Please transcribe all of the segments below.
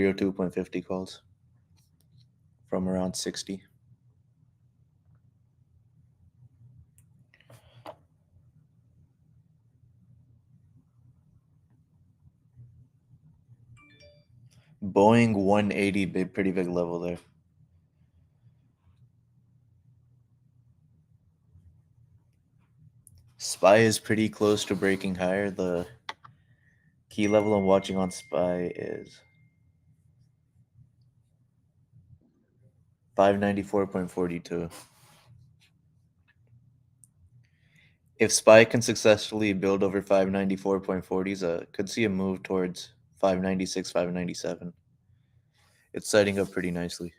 302.50 calls from around 60. Boeing 180, pretty big level there. SPY is pretty close to breaking higher. The key level I'm watching on SPY is 594.42. If SPY can successfully build over 594.40s, could see a move towards 596, 597. It's setting up pretty nicely.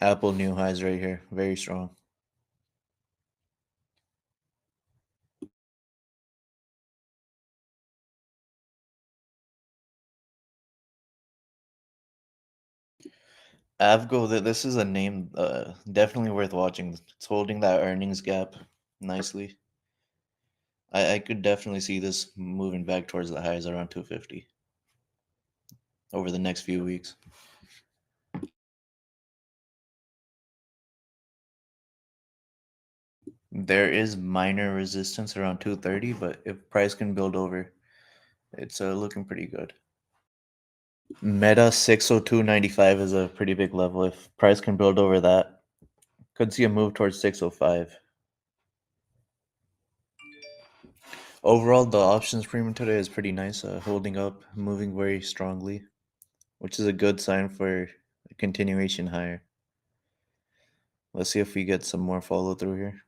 Apple new highs right here, very strong. Avgo, this is a name definitely worth watching. It's holding that earnings gap nicely. I could definitely see this moving back towards the highs around 250 over the next few weeks. There is minor resistance around 230, but if price can build over, it's looking pretty good. Meta 602.95 is a pretty big level. If price can build over that, could see a move towards 605. Overall, the options premium today is pretty nice, holding up, moving very strongly, which is a good sign for a continuation higher. Let's see if we get some more follow through here.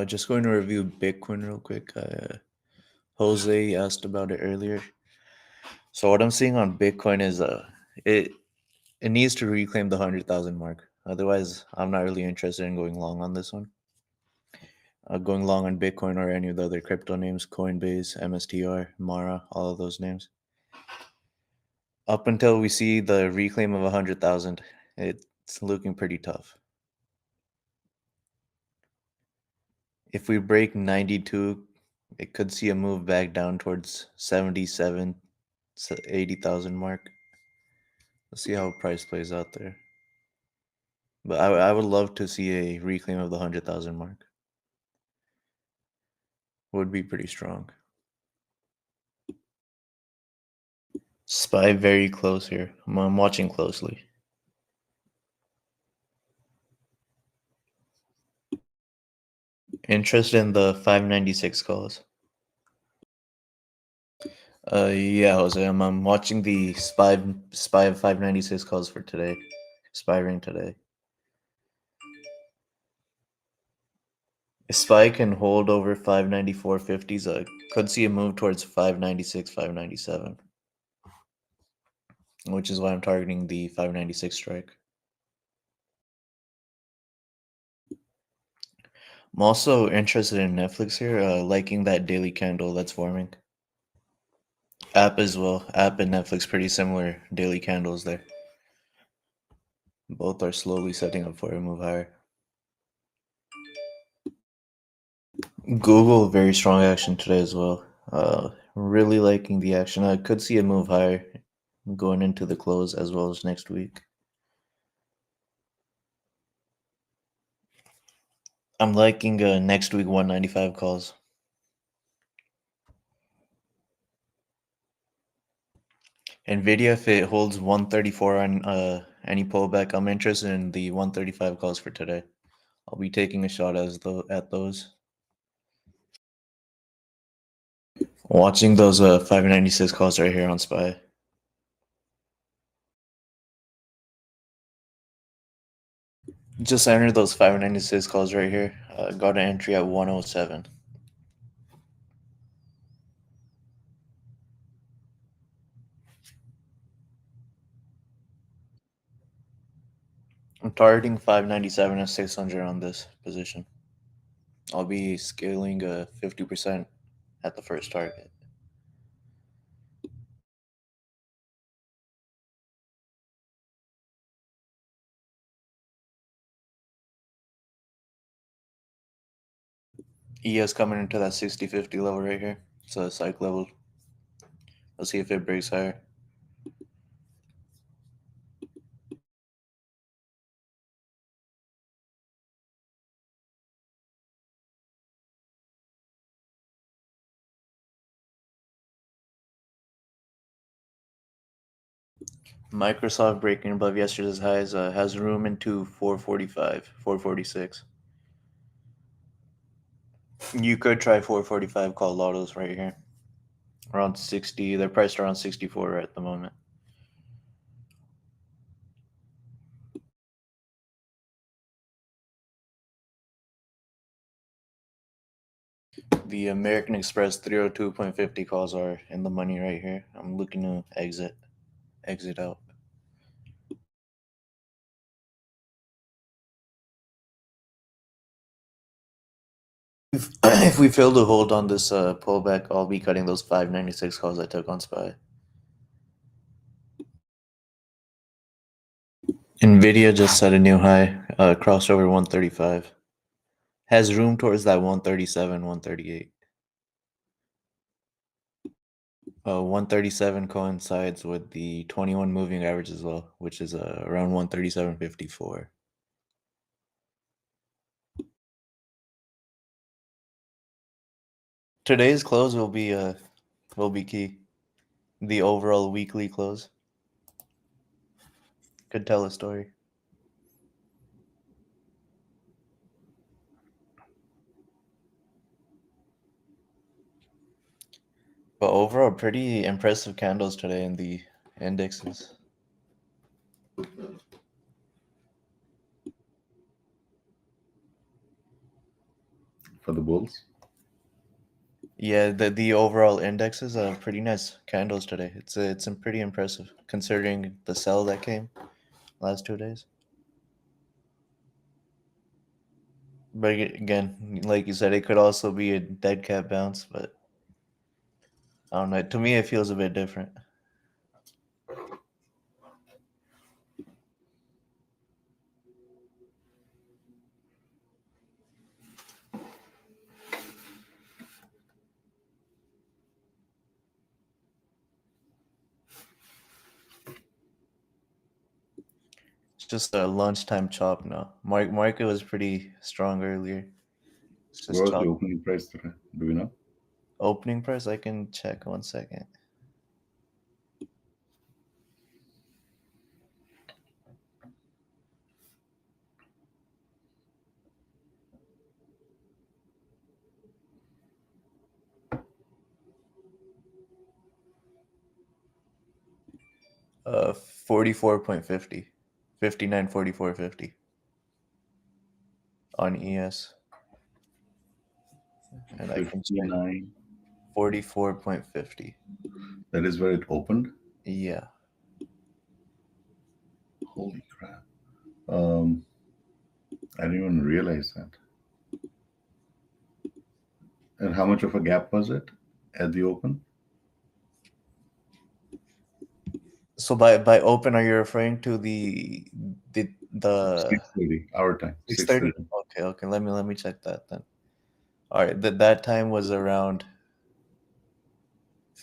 Just going to review Bitcoin real quick. Jose asked about it earlier. So what I'm seeing on Bitcoin is it it needs to reclaim the 100,000 mark. Otherwise, I'm not really interested in going long on this one. Going long on Bitcoin or any of the other crypto names, Coinbase, MSTR, Mara, all of those names. Up until we see the reclaim of 100,000, it's looking pretty tough. If we break 92, it could see a move back down towards 77, 80,000 mark. Let's see how price plays out there. But I would love to see a reclaim of the 100,000 mark. Would be pretty strong. SPY very close here. I'm watching closely. Interest in the 596 calls. Yeah, Jose, I'm watching the SPY 596 calls for today. Expiring today. If SPY can hold over 594.50s, could see a move towards 596, 597. Which is why I'm targeting the 596 strike. I'm also interested in Netflix here, liking that daily candle that's forming. App as well. App and Netflix, pretty similar daily candles there. Both are slowly setting up for a move higher. Google, very strong action today as well. Really liking the action. I could see a move higher going into the close as well as next week. I'm liking next week 195 calls. Nvidia, if it holds 134 on any pullback, I'm interested in the 135 calls for today. I'll be taking a shot at those. Watching those 596 calls right here on SPY. Just entered those 596 calls right here. Got an entry at 107. I'm targeting 597 and 600 on this position. I'll be scaling 50% at the first target. ES coming into that 60-50 level right here. It's a psych level. Let's see if it breaks higher. Microsoft breaking above yesterday's highs has room into 445, 446. You could try 445 call autos right here. Around 60. They're priced around 64 right at the moment. The American Express 302.50 calls are in the money right here. I'm looking to exit out. If we fail to hold on this pullback, I'll be cutting those 596 calls I took on SPY. Nvidia just set a new high, crossed over 135. Has room towards that 137, 138. 137 coincides with the 21 moving average as well, which is around 137.54. Today's close will be key. The overall weekly close could tell a story. But overall, pretty impressive candles today in the indexes. For the bulls. Yeah, the overall indexes are pretty nice candles today. It's pretty impressive considering the sell that came last 2 days. But again, like you said, it could also be a dead cat bounce, but I don't know. To me, it feels a bit different. It's just a lunchtime chop now. Market was pretty strong earlier. It's What just was the chop. opening price today? Do we know? Opening price, I can check 1 second. Uh, 44.50, 59.44.50 on ES, and I can check 59. 44.50. That is where it opened. Yeah. Holy crap. Um, I didn't even realize that. And how much of a gap was it at the open? So by open, are you referring to the 6:30 our time. 6:30? 6:30. Okay, okay. Let me check that then. All right, that time was around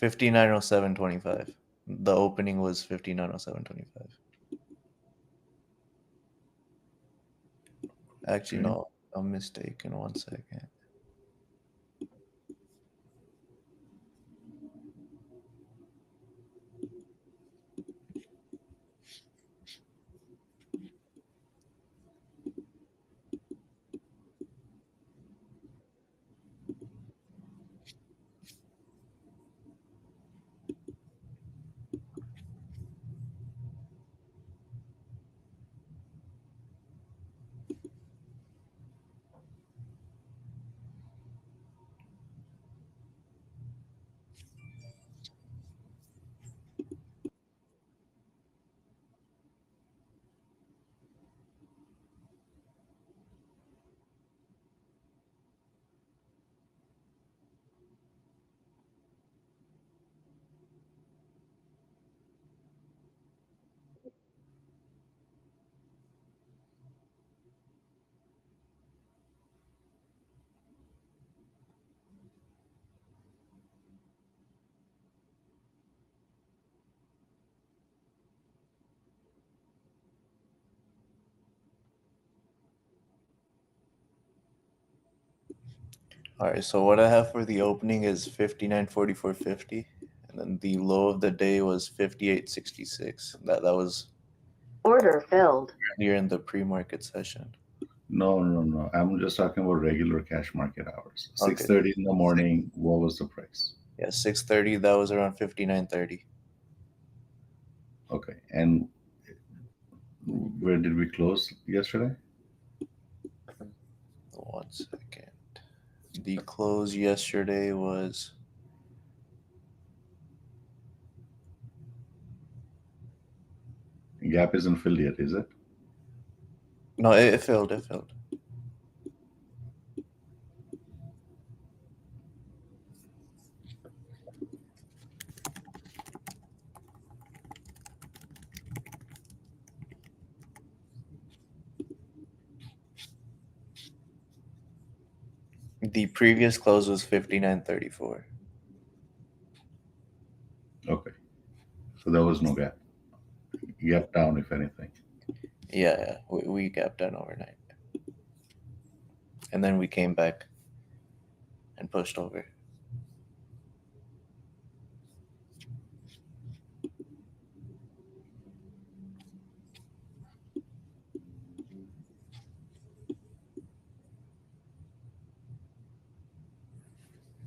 59:07.25. The opening was 59:07.25. Actually, Okay. no, I'm mistaken. 1 second. All right, so what I have for the opening is 59.44.50, and then the low of the day was 58.66. That was Order filled. earlier in the pre-market session. No, no, no. I'm just talking about regular cash market hours. Six Okay. thirty in the Six, morning. What was the price? yeah, 6:30. That was around 59.30. Okay. And where did we close yesterday? 1 second. The close yesterday was Gap isn't filled yet, is it? no, it filled. It filled. The previous close was 59.34. Okay. So there was no gap. Gap down, if anything. Yeah, we gapped down overnight, and then we came back and pushed over.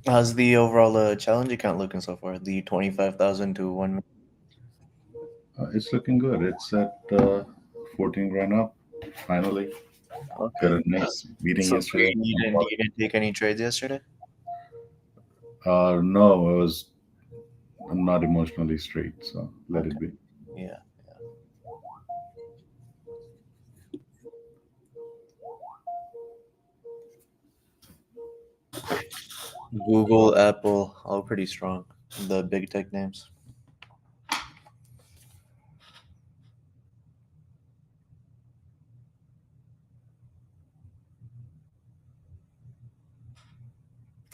How's the overall challenge account looking so far? The 25,000 to 1 million? It's looking good. It's at 14 grand up. Finally, got Okay. a nice beating So yesterday. you didn't take any trades yesterday? No, I'm not emotionally straight, so let it Okay. be. Yeah. Google, Apple, all pretty strong. The big tech names.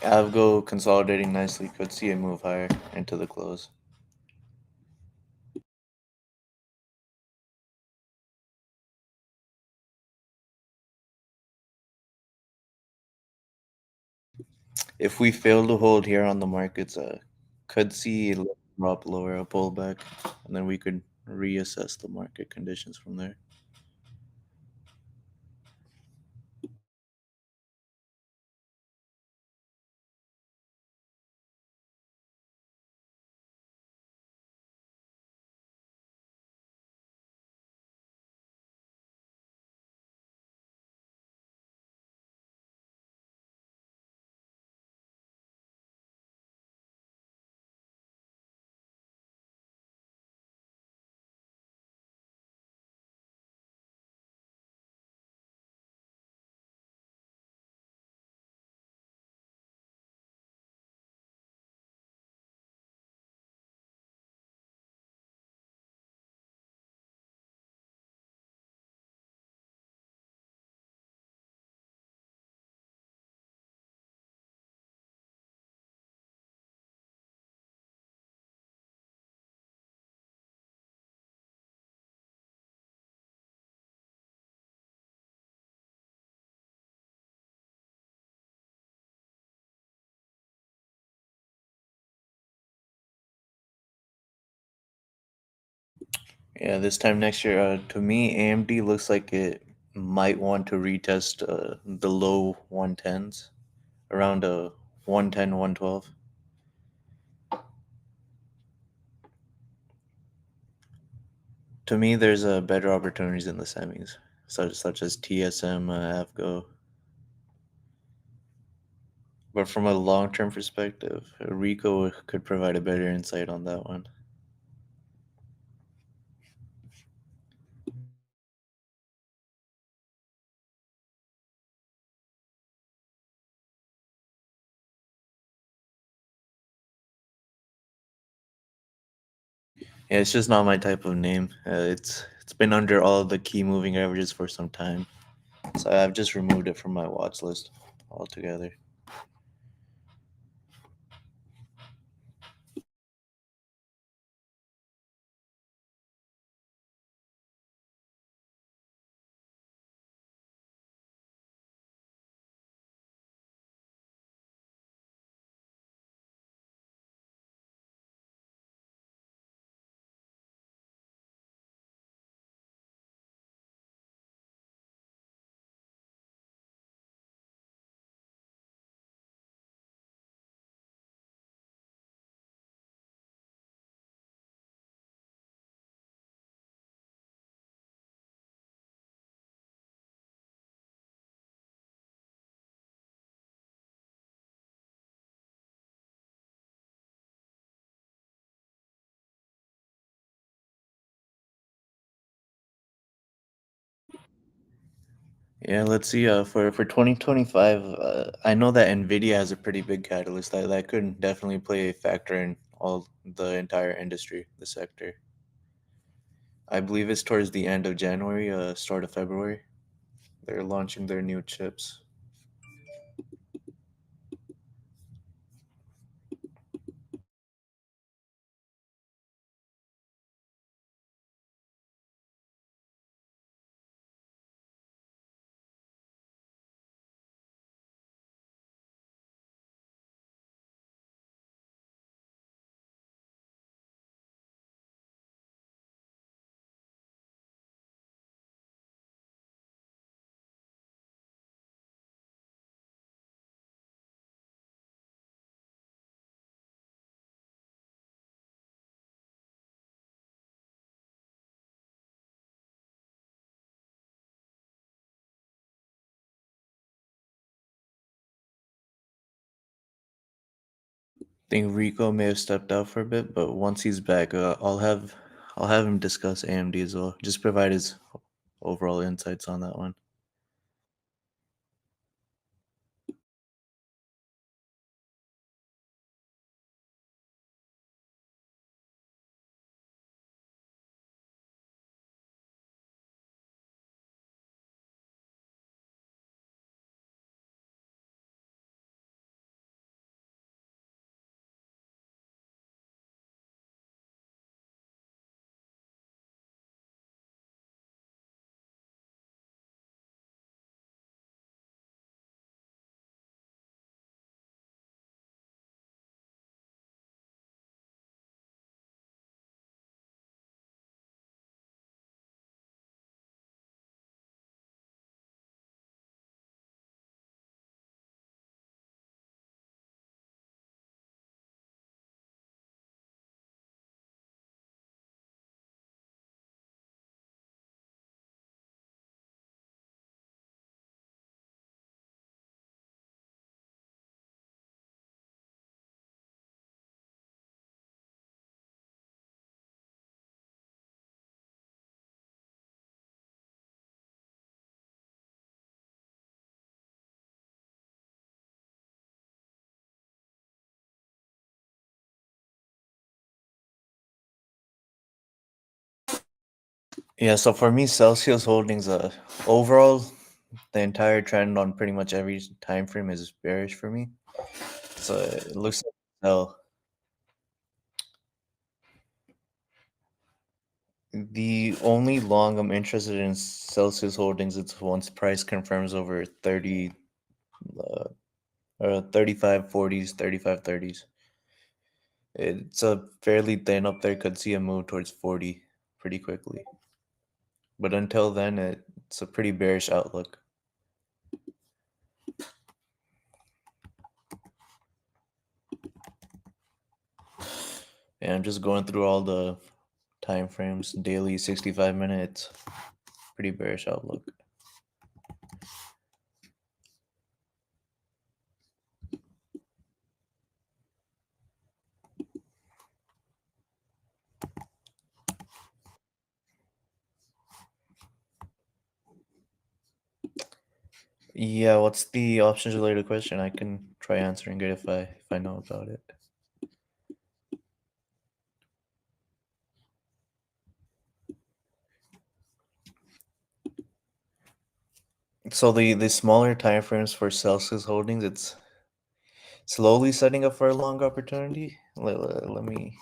Avgo consolidating nicely. Could see a move higher into the close. If we fail to hold here on the markets, could see a little drop lower, a pullback, and then we could reassess the market conditions from there. Yeah, this time next year, to me, AMD looks like it might want to retest the low 110s, around 110, 112. To me, there's better opportunities in the semis, such as TSM, Avgo. But from a long term perspective, Rico could provide a better insight on that one. Yeah, it's just not my type of name. It's been under all the key moving averages for some time, so I've just removed it from my watch list altogether. Yeah, let's see. For 2025, I know that Nvidia has a pretty big catalyst that could definitely play a factor in all the entire industry, the sector. I believe it's towards the end of January, start of February. They're launching their new chips. Think Rico may have stepped out for a bit, but once he's back, I'll have him discuss AMD as well. Just provide his overall insights on that one. Yeah, so for me, Celsius Holdings, overall, the entire trend on pretty much every time frame is bearish for me. So it looks like no. The only long I'm interested in Celsius Holdings, it's once price confirms over 30, uh, 35 40s, 35 30s. It's a fairly thin up there, could see a move towards 40 pretty quickly. But until then, it's a pretty bearish outlook. And I'm just going through all the time frames, daily 65 minutes, pretty bearish outlook. Yeah, what's the options related question? I can try answering it if I know about it. So the smaller time frames for Celsius Holdings, it's slowly setting up for a long opportunity. Let me,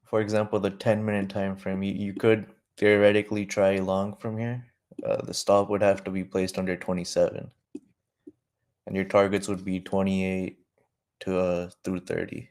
for example, the 10-minute time frame, you could theoretically try long from here. The stop would have to be placed under 27, and your targets would be 28 to through 30.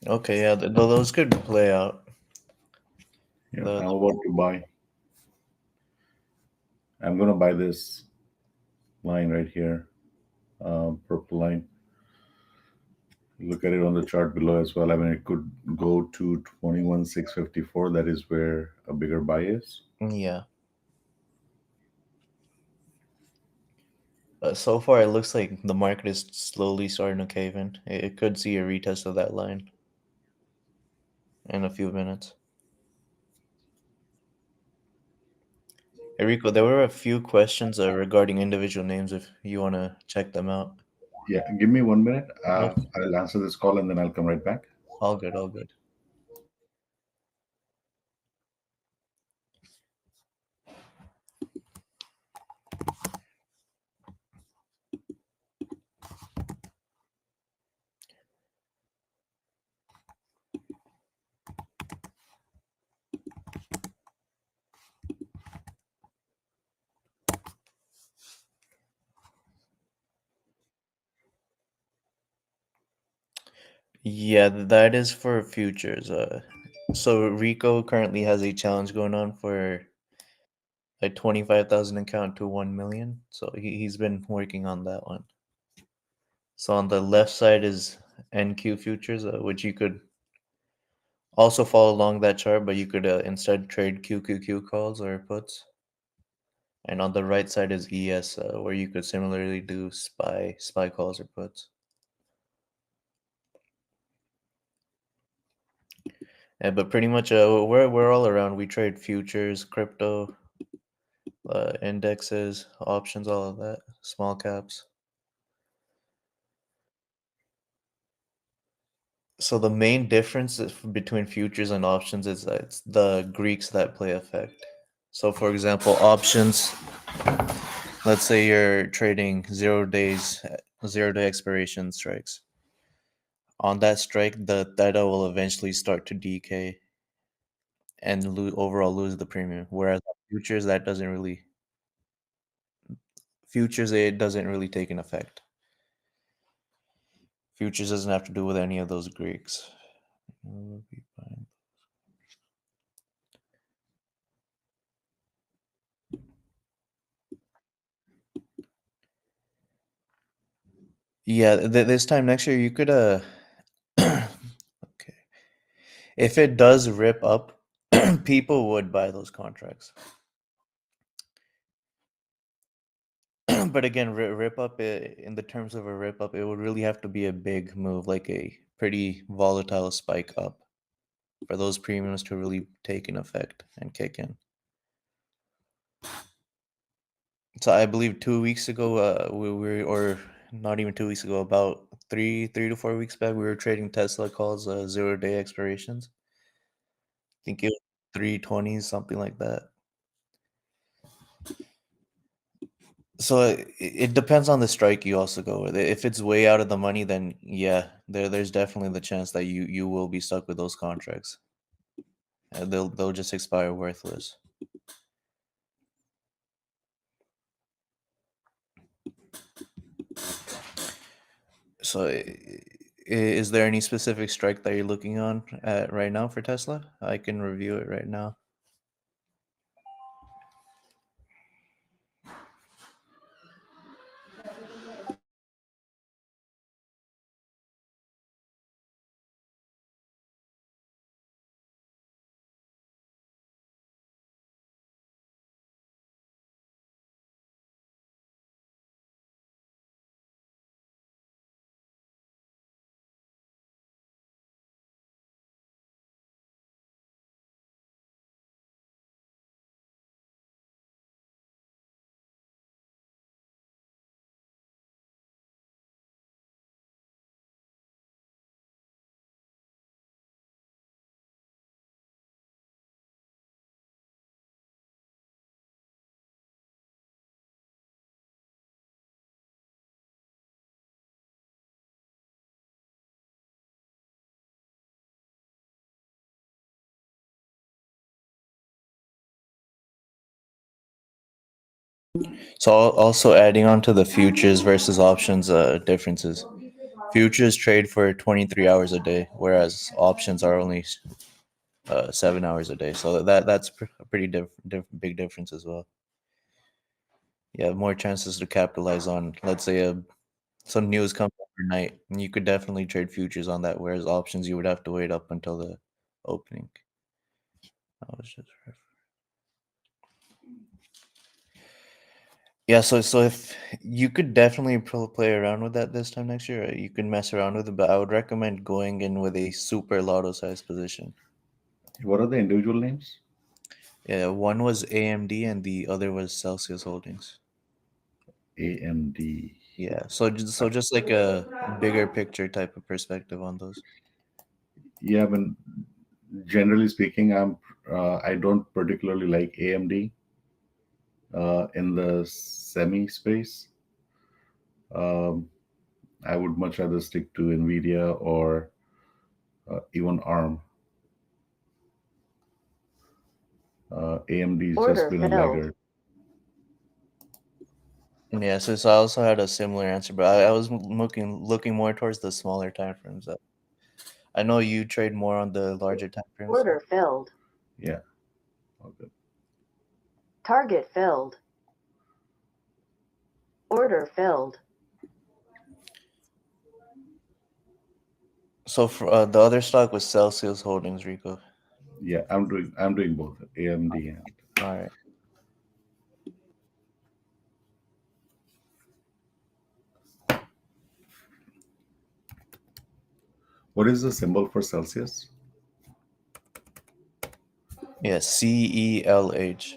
Okay, yeah, those could play out. Yeah, The I'm about to buy. I'm gonna buy this line right here, purple line. Look at it on the chart below as well. I mean, it could go to 21,654. That is where a bigger buy is. yeah. So far, it looks like the market is slowly starting to cave in. It could see a retest of that line in a few minutes. Enrico, there were a few questions regarding individual names if you want to check them out. Yeah, give me 1 minute. Okay. I'll answer this call and then I'll come right back. All good, all good. Yeah, that is for futures. So Rico currently has a challenge going on for a 25,000 account to 1 million. So he's been working on that one. So on the left side is NQ futures, which you could also follow along that chart, but you could instead trade QQQ calls or puts. And on the right side is ES, where you could similarly do spy calls or puts. Yeah, but pretty much we're all around. We trade futures, crypto, indexes, options, all of that, small caps. So the main difference between futures and options is that it's the Greeks that play effect. So for example, options, let's say you're trading 0 days, 0 day expiration strikes. On that strike, the theta will eventually start to decay and overall lose the premium. Whereas futures, that doesn't really futures it doesn't really take an effect. Futures doesn't have to do with any of those Greeks. Yeah, this time next year you could okay. If it does rip up, people would buy those contracts. But again, rip up in the terms of a rip up, it would really have to be a big move, like a pretty volatile spike up for those premiums to really take an effect and kick in. So I believe 2 weeks ago, we were, or not even 2 weeks ago, about three to 4 weeks back, we were trading Tesla calls, 0 day expirations. I think it was 320, something like that. So it depends on the strike you also go with. If it's way out of the money, then yeah, there's definitely the chance that you will be stuck with those contracts. They'll just expire worthless. So is there any specific strike that you're looking on at right now for Tesla? I can review it right now. So also adding on to the futures versus options differences. Futures trade for 23 hours a day, whereas options are only 7 hours a day. So that's a pretty big difference as well. You have more chances to capitalize on, let's say, some news comes overnight, and you could definitely trade futures on that. Whereas options, you would have to wait up until the opening. I was just Yeah, so if you could definitely play around with that this time next year, you could mess around with it, but I would recommend going in with a super lotto size position. What are the individual names? Yeah, one was AMD and the other was Celsius Holdings. AMD. Yeah, so just like a bigger picture type of perspective on those. Yeah, I mean, generally speaking, I don't particularly like AMD in the semi space. Um, I would much rather stick to Nvidia or even ARM. AMD has just Order been a filled. laggard. Yeah, so I also had a similar answer, but I was looking more towards the smaller time frames. I know you trade more on the larger time frames. Order filled. Yeah. Okay. Target filled. Order filled. So for the other stock was Celsius Holdings, Rico. Yeah, I'm doing both AMD and All right. what is the symbol for Celsius? Yeah, CELH.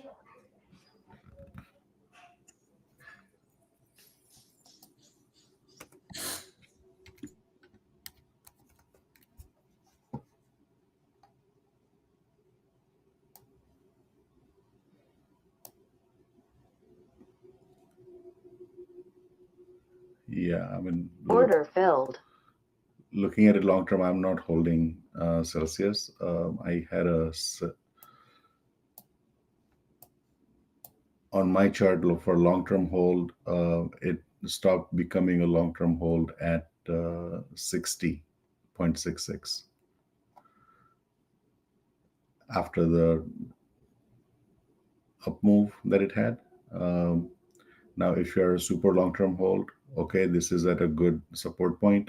Yeah, I mean, Order filled. looking at it long term, I'm not holding Celsius. I had on my chart for long term hold. It stopped becoming a long term hold at 60.66 after the up move that it had. Um, Now, if you're a super long term hold, okay, this is at a good support point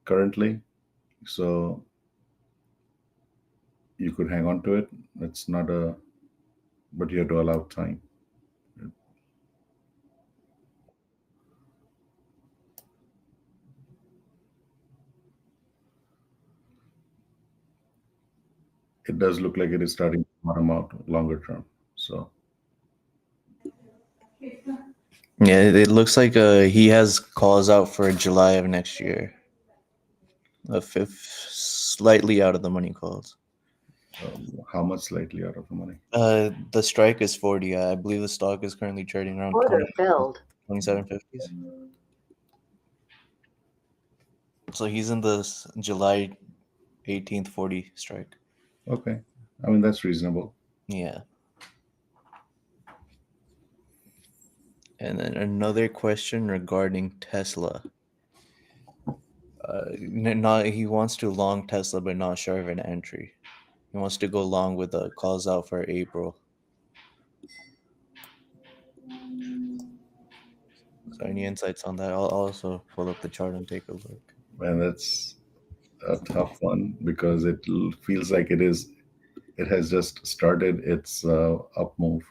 currently. So you could hang on to it. It's not a, but you have to allow time. It does look like it is starting to bottom out longer term. So, Yeah, it looks like he has calls out for July of next year. A fifth, slightly out of the money calls. how much slightly out of the money? The strike is 40. I believe the stock is currently trading around Order filled. 27.50s. So he's in the July 18th 40 strike. Okay. I mean, that's reasonable. Yeah. And then another question regarding Tesla. Not he wants to long Tesla, but not sure of an entry. He wants to go long with the calls out for April. So any insights on that? I'll also pull up the chart and take a look. And that's a tough one because feels like it has just started its up move.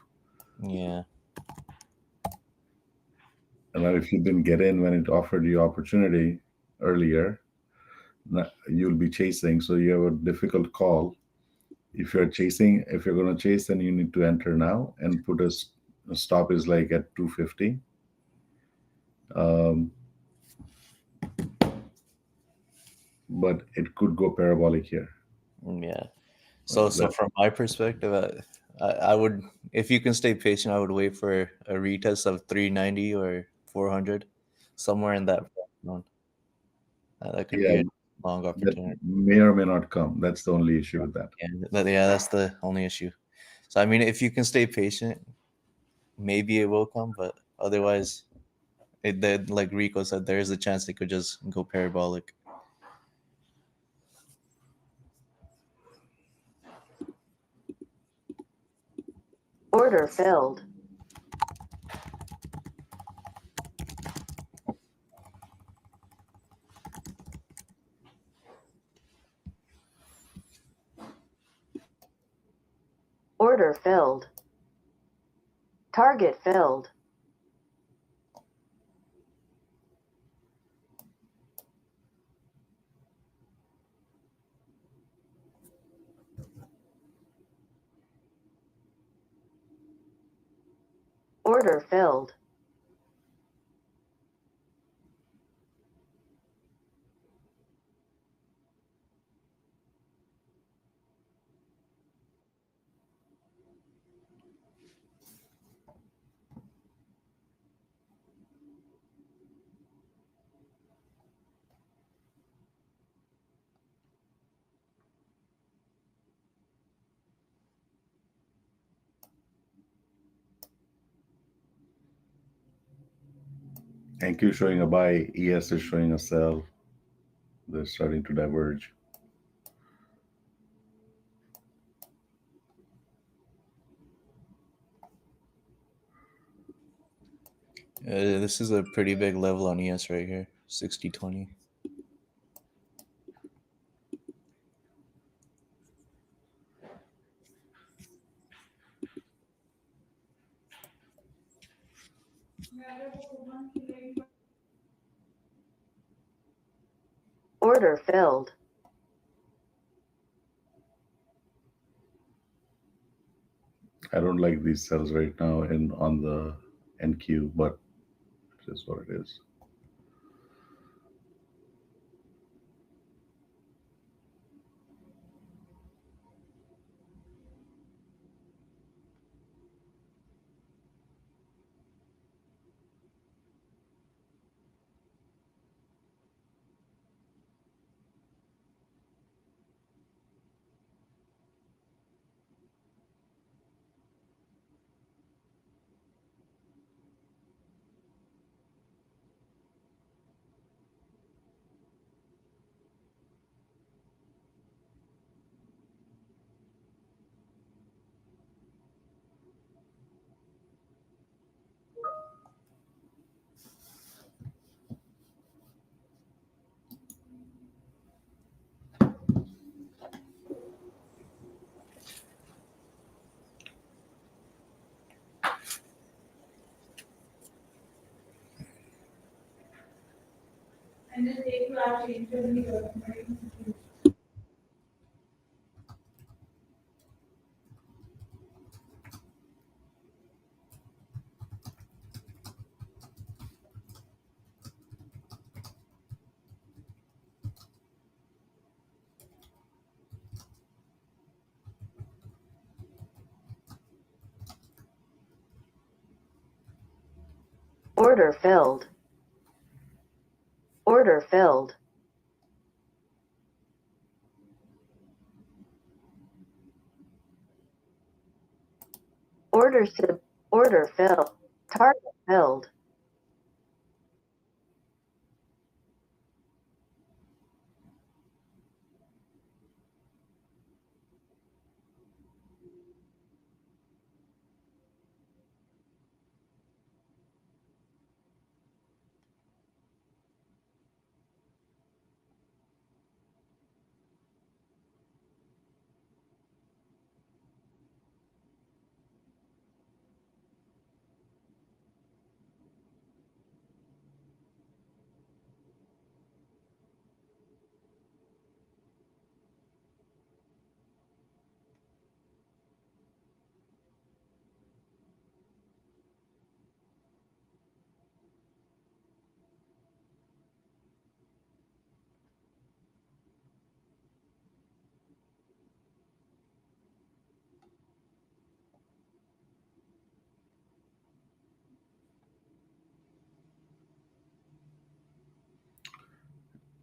Yeah. And now if you didn't get in when it offered you opportunity earlier, you'll be chasing. So you have a difficult call. If you're going to chase, then you need to enter now and put a stop is like at 250. Um, but it could go parabolic here. Yeah. So That from my perspective, I would, if you can stay patient, I would wait for a retest of 390 or 400, somewhere in that zone. That could yeah, be a long that opportunity. may or may not come. That's the only issue with that. Yeah, that's the only issue. So I mean, if you can stay patient, maybe it will come, but otherwise, like Rico said, there is a chance it could just go parabolic. Order filled. Order filled. Target filled. Order filled. NQ showing a buy, ES is showing a sell. They're starting to diverge. This is a pretty big level on ES right here, 60-20. Order filled. I don't like these sells right now in on the NQ, but it is what it is. Order filled. Order filled. Order filled. Target filled.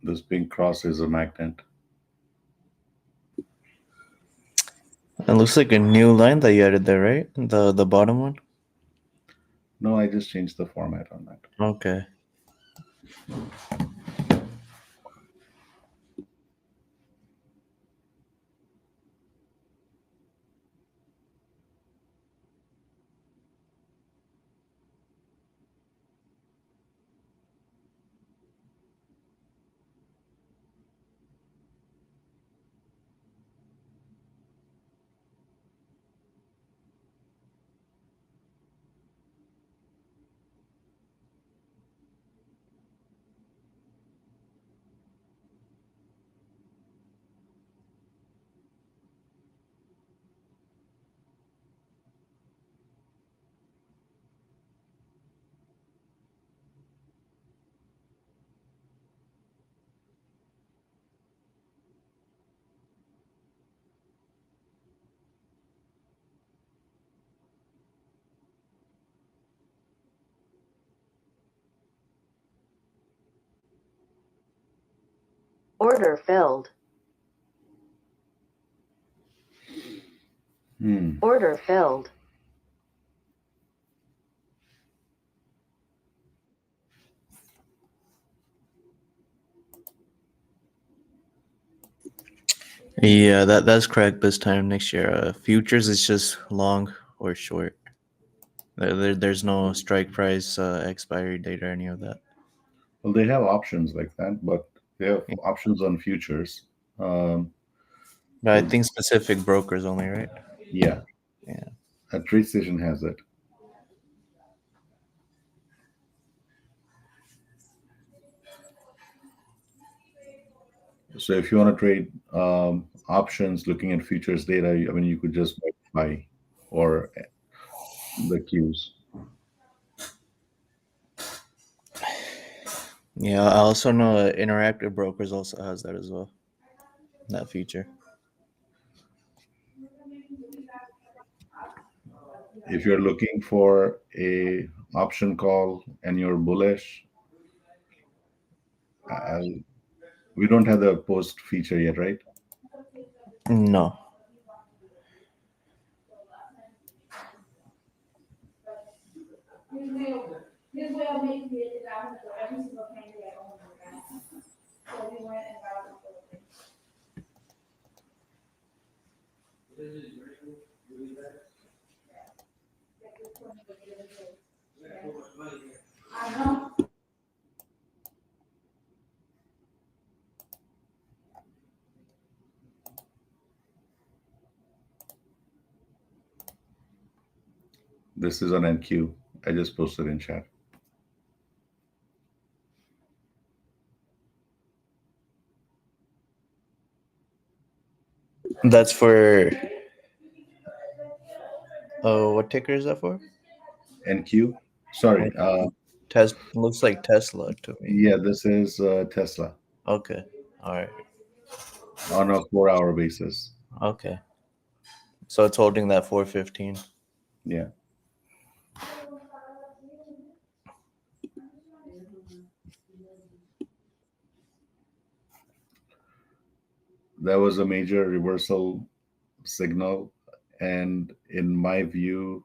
This pink cross is a magnet. It looks like a new line that you added there, right? The bottom one. No, I just changed the format on that. Okay. Order filled. Order filled. Yeah, that's correct this time next year. Futures is just long or short. There's no strike price, expiry date, or any of that. Well, they have options like that, but they have Yeah. options on futures. Um, But I so think specific brokers only, right? yeah, Yeah. a trade station has it. So if you want to trade options looking at futures data, I mean, you could just buy or the cues. Yeah, I also know Interactive Brokers also has that as well. That feature. If you're looking for a option call and you're bullish, I, we don't have the post feature yet, right? No. This is on NQ. I just posted in chat. That's for. Oh, what ticker is that for? NQ. Sorry. What looks like Tesla to me. Yeah, this is Tesla Okay. All right. on a 4 hour basis. Okay. So it's holding that 415. Yeah. That was a major reversal signal. And in my view,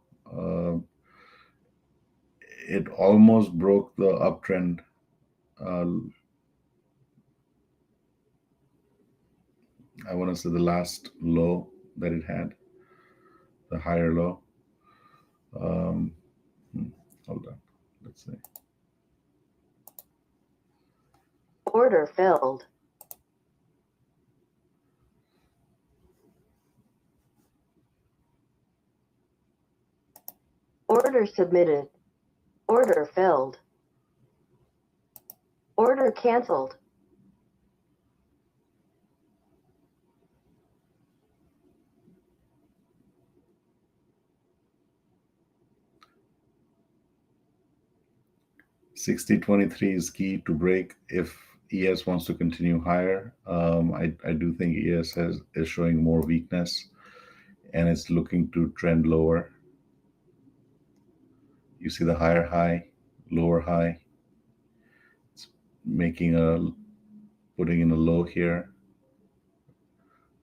it almost broke the uptrend. Uh, I want to say the last low that it had, the higher low. Um, hmm, hold on. Let's see. Order filled. Order submitted. Order filled. Order canceled. $60.23 is key to break if ES wants to continue higher. I do think is showing more weakness and it's looking to trend lower. You see the higher high, lower high. It's making a putting in a low here,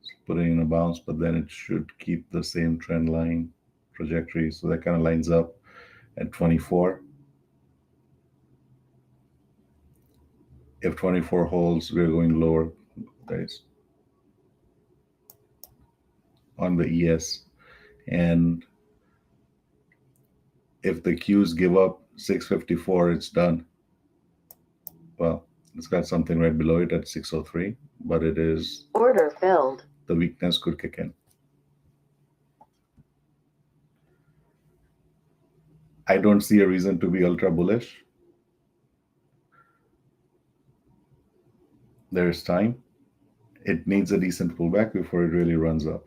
it's putting in a bounce, but then it should keep the same trend line trajectory. So that kind of lines up at 24. If 24 holds, we're going lower, guys, on the ES. And if the Qs give up 654, it's done. Well, it's got something right below it at 603, but it is Order filled. the weakness could kick in. I don't see a reason to be ultra bullish. There's time. It needs a decent pullback before it really runs up.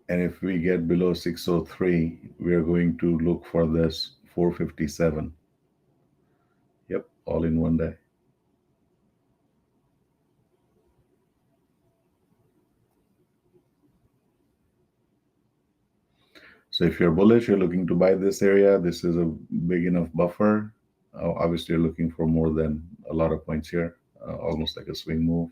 And if we get below 603, we are going to look for this 457. Yep, all in one day. So if you're bullish, you're looking to buy this area. This is a big enough buffer. Obviously, you're looking for more than a lot of points here, almost like a swing move.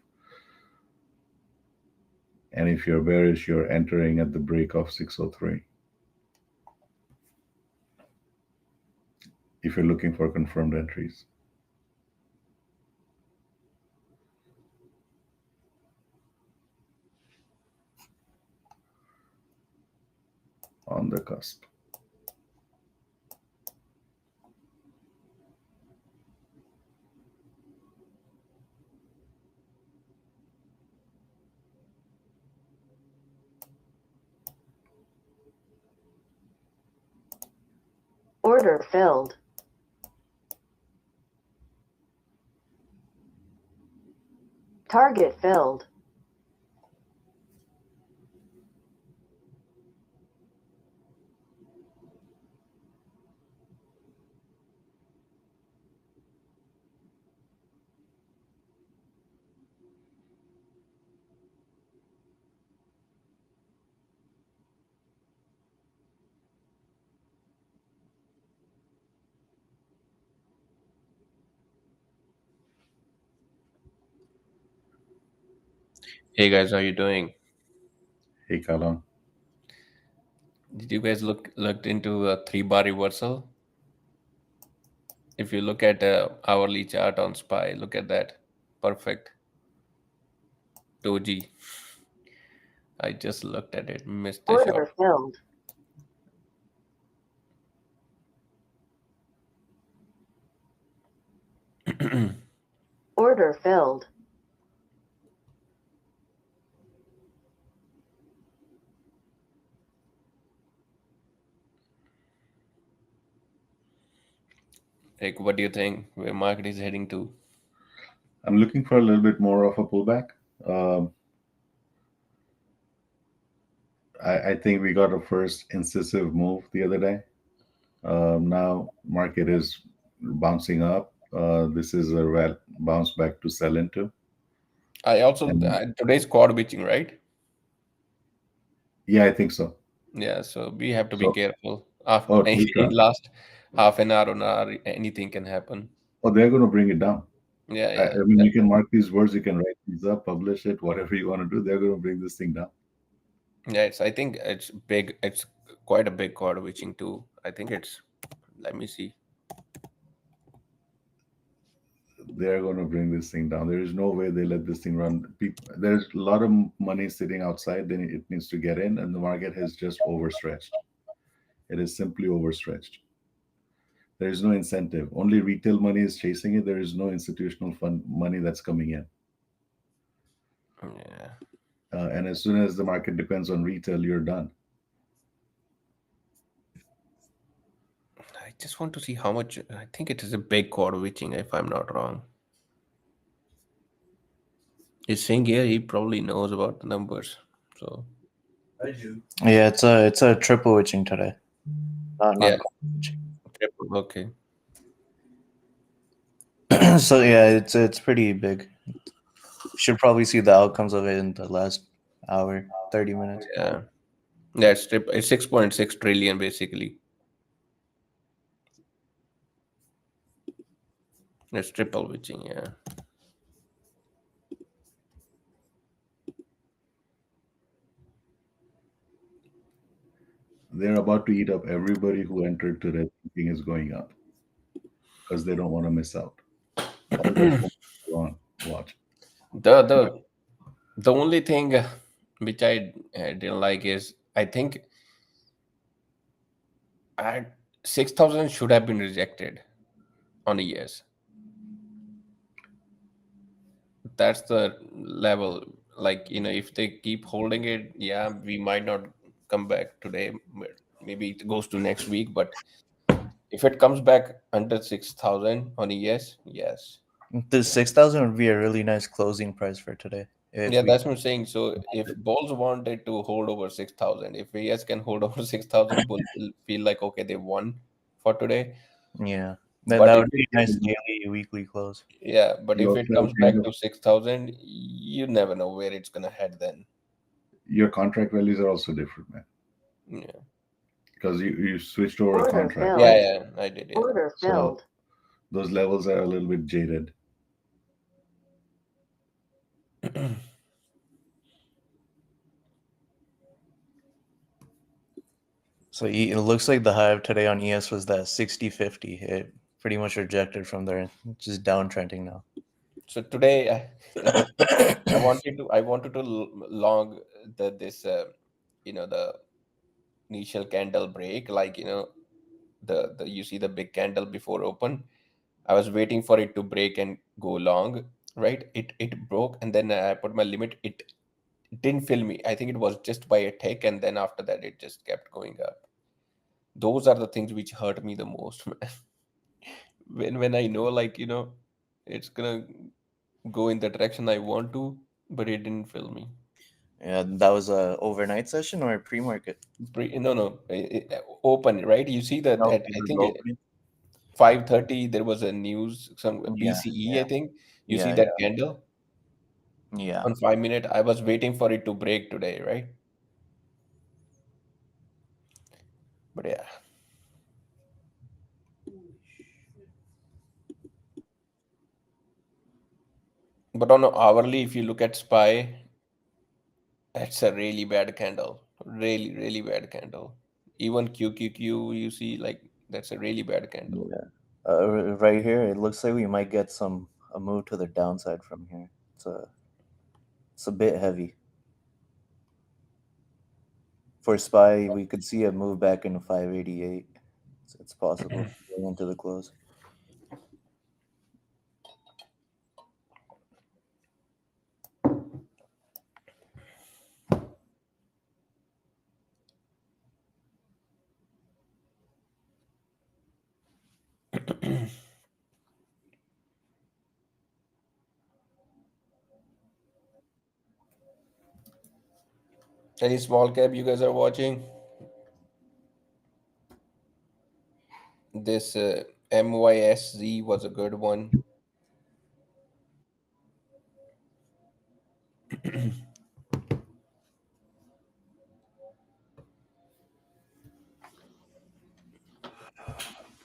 And if you're bearish, you're entering at the break of 603. If you're looking for confirmed entries. On the cusp. Order filled. Target filled. Hey guys, how you doing? Hey, Kalan. Did you guys looked into a 3 bar reversal? If you look at hourly chart on SPY, look at that. Perfect. Doji. I just looked at it, missed the shot. Order filled. Order filled. Like, what do you think? Where market is heading to? I'm looking for a little bit more of a pullback. Um, I think we got a first incisive move the other day. Now market is bouncing up. This is a bounce back to sell into. I also And today's quad witching, right? yeah, I think so. Yeah, so we have to be So, careful. After oh, in ultra. last half an hour or an hour, anything can happen. Oh, they're going to bring it down. Yeah, I yeah. mean, you can mark these words, you can write these up, publish it, whatever you want to do. They're going to bring this thing down. Yeah, I think it's big. It's quite a big quad witching too. I think it's. Let me see. They're going to bring this thing down. There is no way they let this thing run. There's a lot of money sitting outside. Then it needs to get in, and the market has just overstretched. It is simply overstretched. There is no incentive. Only retail money is chasing it. There is no institutional fund money that's coming in. Yeah. And as soon as the market depends on retail, you're done. I just want to see how much. I think it is a big quad witching, if I'm not wrong. He's saying here he probably knows about the numbers. So Yeah, it's a triple witching today. Not yeah, witching. okay. So yeah, it's pretty big. Should probably see the outcomes of it in the last hour, 30 minutes. Yeah, that's it's 6.6 trillion basically. It's triple witching. Yeah. They're about to eat up everybody who entered today thinking is going up because they don't want to miss out. All the phone are on watch. The the only thing which I didn't like is I think I 6,000 should have been rejected on a yes. That's the level. Like, if they keep holding it, yeah, we might not come back today. Maybe it goes to next week, but if it comes back under 6,000 on a yes, yes. The 6,000 would be a really nice closing price for today. If Yeah, we, that's what I'm saying. So if Bulls wanted to hold over 6,000, if AS can hold over 6,000, Bulls will feel like, okay, they won for today. yeah, then But that if would be it, a nice daily, weekly close. yeah, but You if also it have comes back kind of to 6,000, you never know where it's gonna head then. your contract values are also different, man. Yeah, Because you switched over a Order contract, filled. yeah, right? yeah, I did, yeah. Order So filled. those levels are a little bit jaded. So it looks like the high of today on ES was that 60.50. It pretty much rejected from there, just downtrending now. So today, I wanted to long this the initial candle break, like the you see the big candle before open. I was waiting for it to break and go long, right? It broke, and then I put my limit. It didn't fill me. I think it was just by a tick, and then after that, it just kept going up. Those are the things which hurt me the most, man. When I know, like, it's gonna go in the direction I want to, but it didn't fill me. Yeah, that was a overnight session or a pre-market. No, no, open, right? You see that Oh, at, it I was think opening. 5:30 there was a news, some Yeah, BCE, I yeah, think. You see yeah, that candle yeah. on 5 minute. I was waiting for it to break today, right? But yeah. But on a hourly, if you look at SPY, that's a really bad candle. Really, really bad candle. Even QQQ, you see, like, that's a really bad candle. Yeah. Right here, it looks like we might get a move to the downside from here. It's a bit heavy. For SPY, we could see a move back into 588. It's possible going into the close. Any small cap you guys are watching? This MYSZ was a good one.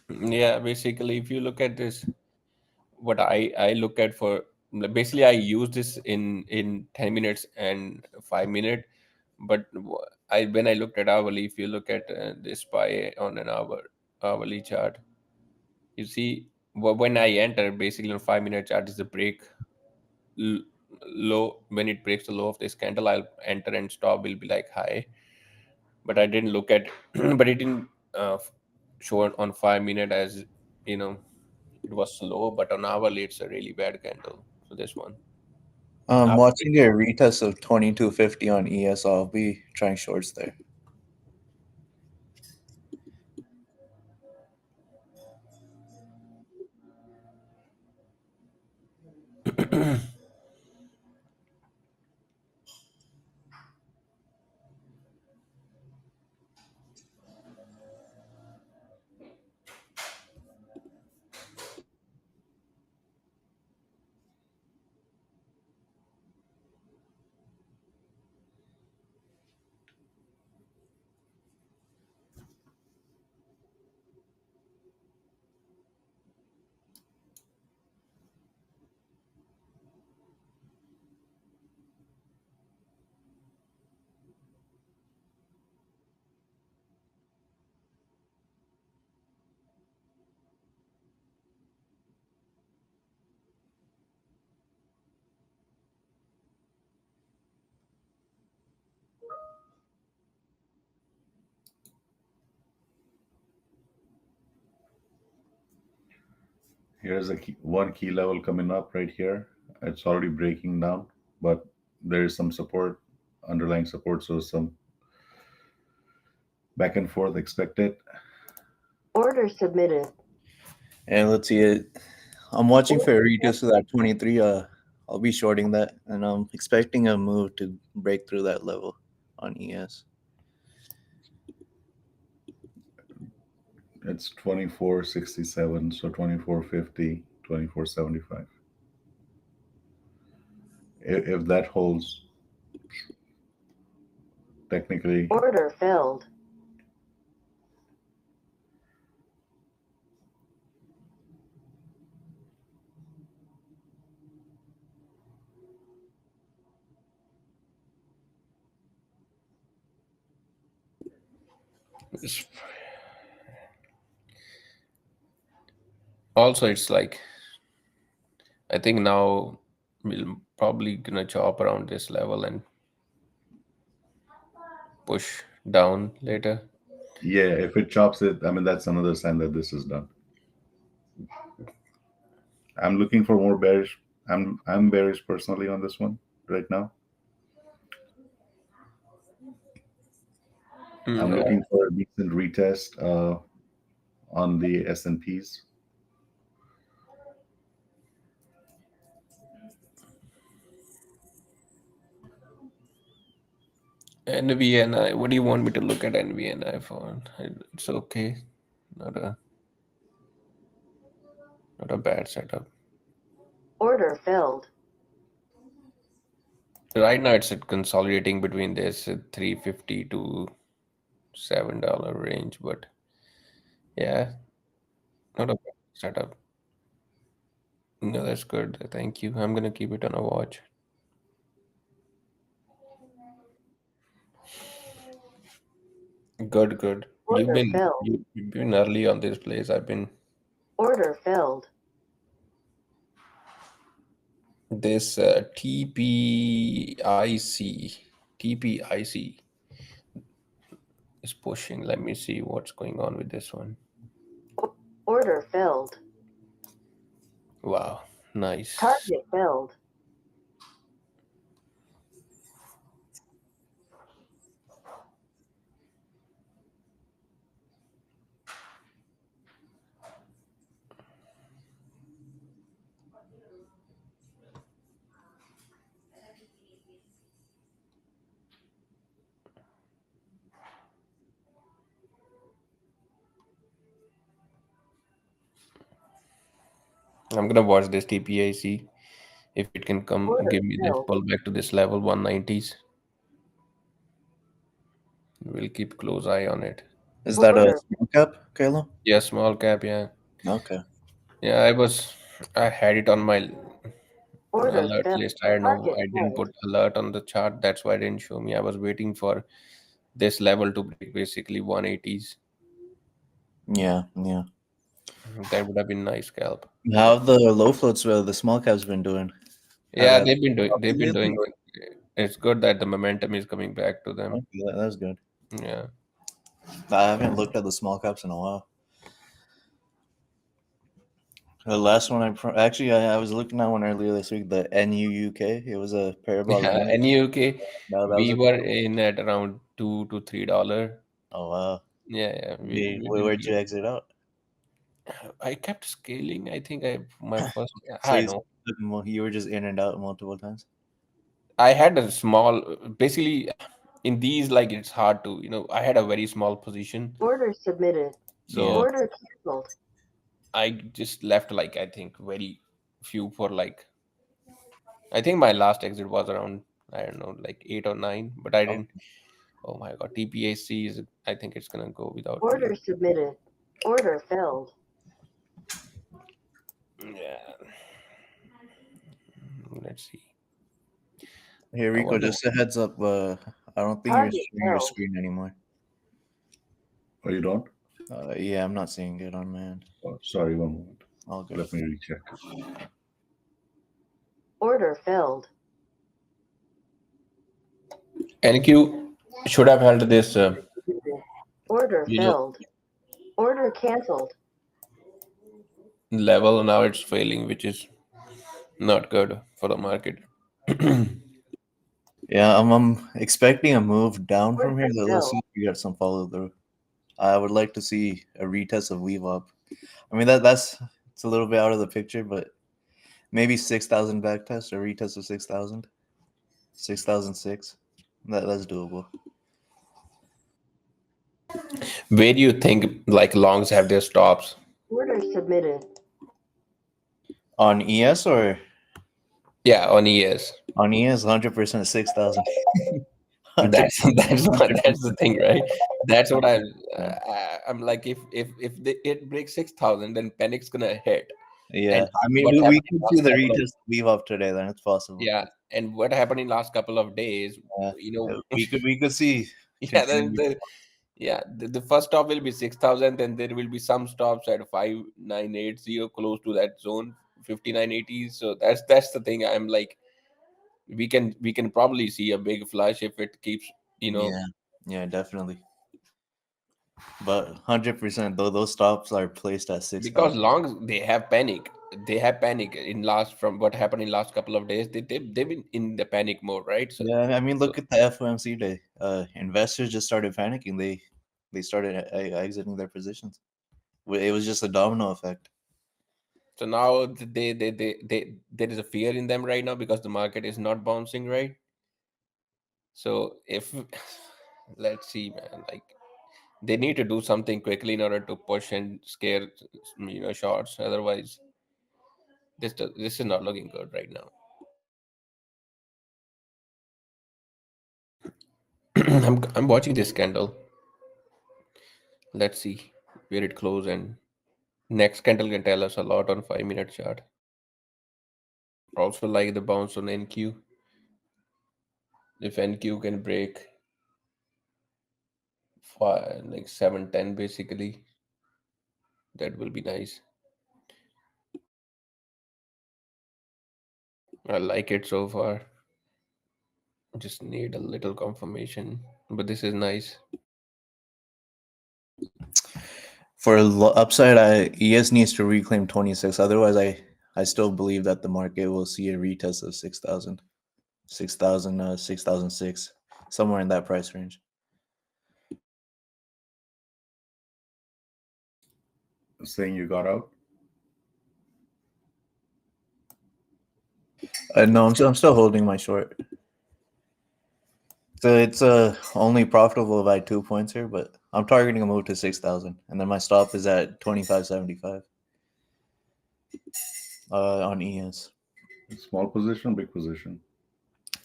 Yeah, basically, if you look at this, what I look at for basically I use this in 10 minutes and 5 minute, but I when I looked at hourly, if you look at this SPY on an hourly chart, you see when I enter basically on 5 minute chart is the break l- low. When it breaks the low of this candle, I'll enter and stop will be like high, but I didn't look at but it didn't show it on 5 minute as you know it was slow, but on hourly it's a really bad candle. So this one after Watching a retest of 2250 on ES, I'll be trying shorts there. it. Here's one key level coming up right here. It's already breaking down, but there is some support, underlying support, so some back and forth expected. Order submitted. And let's see it. I'm watching for Order a retest of that 23. I'll be shorting that, and I'm expecting a move to break through that level on ES. It's 24.67, so 24.50, 24.75. If that holds, technically, order filled. It's- Also, it's like I think now we'll probably gonna chop around this level and push down later. yeah, if it chops it, I mean, that's another sign that this is done. I'm looking for more bearish. I'm bearish personally on this one right now. I'm Yeah. looking for a decent retest on the S&Ps. NVNI. What do you want me to look at NVNI for? It's okay. Not a not a bad setup. Order filled. Right now it's consolidating between this 350 to $7 range, but yeah, not a bad setup. No, that's good. Thank you. I'm gonna keep it on a watch. Good, good. You've Order been filled. you've been early on this place. I've been Order filled. this TPIC is pushing. Let me see what's going on with this one. Order filled. Wow, nice. Target filled. I'm gonna watch this TPIC if it can come Order give me this filled. pull back to this level 190s. We'll keep close eye on it. Is that a Order. small cap, Kayla? Yeah, small cap. Yeah, Okay. yeah. I had it on my Order alert filled. list. I don't know. Target I didn't filled. put alert on the chart. That's why it didn't show me. I was waiting for this level to break basically 180s. Yeah, yeah. That would have been nice, scalp. How have the low floats, the small caps been doing? Have Yeah, have they've been lately? doing. It's good that the momentum is coming back to them. Okay, that's good. Yeah. I haven't looked at the small caps in a while. The last one actually I was looking at one earlier this week. The NUUK. It was a parabolic Yeah, move. and UK, That was we a were good one. in at around $2 to $3. Oh wow. Yeah, yeah, we did Where'd you good. exit out? I kept scaling. I think my first. So I don't know. you were just in and out multiple times. I had a small. Basically, in these, like it's hard to. I had a very small position, Order submitted. Yeah. so Order canceled. I just left like I think very few for like. I think my last exit was around I don't know like 8 or 9, but I Oh, didn't. Oh my god, TPAC is. I think it's gonna go without me. Order submitted. Order filled. Yeah. Let's see. here, I Rico. wonder. Just a heads up. I don't think you're Target sharing your filled. screen anymore. Oh, you don't? Yeah, I'm not seeing it on my end. Oh, sorry, one moment. All good. Let me recheck. Order filled. NQ should have held this. Order You know, filled. Order canceled. level. Now it's failing, which is not good for the market. Yeah, I'm expecting a move down from here. Order Let's see filled. if we get some follow through. I would like to see a retest of weave up. I mean that's it's a little bit out of the picture, but maybe 6,000 back test or retest of 6,000, 6,006. That's doable. Where do you think like longs have their stops? Order submitted. On ES or Yeah, on ES. on ES, 100% 6,000. That's 100%. that's the thing, right? That's what Yeah. I'm like. It breaks 6,000, then panic's gonna hit. Yeah. And I mean, what we happened in could see last the couple of retest weave up today, then it's possible. yeah, and what happened in last couple of days, Yeah. you know, We could see yeah, continued. the first stop will be 6,000, then there will be some stops at 5,980 close to that zone, 5,980. So that's the thing. I'm like, we can probably see a big flush if it keeps, you know, Yeah. Yeah, definitely. But 100% though, those stops are placed at because 6,000. longs they have panic in last from what happened in last couple of days. They've been in the panic mode, right? So Yeah, I mean, so look at the FOMC day. Investors just started panicking. They started exiting their positions. It was just a domino effect. so now there is a fear in them right now because the market is not bouncing, right? So if let's see, man, like they need to do something quickly in order to push and scare, shorts. Otherwise, this is not looking good right now. I'm watching this candle. Let's see where it close, and next candle can tell us a lot on 5 minute chart. Also like the bounce on NQ. If NQ can break like 710 basically, that will be nice. I like it so far. Just need a little confirmation, but this is nice. For upside, ES needs to reclaim 26. Otherwise, I still believe that the market will see a retest of 6,000, 6,000, 6,006, somewhere in that price range. Saying you got out. No, I'm still holding my short. So it's only profitable by 2 points here, but I'm targeting a move to 6,000, and then my stop is at 25.75 on ES. Small position, big position.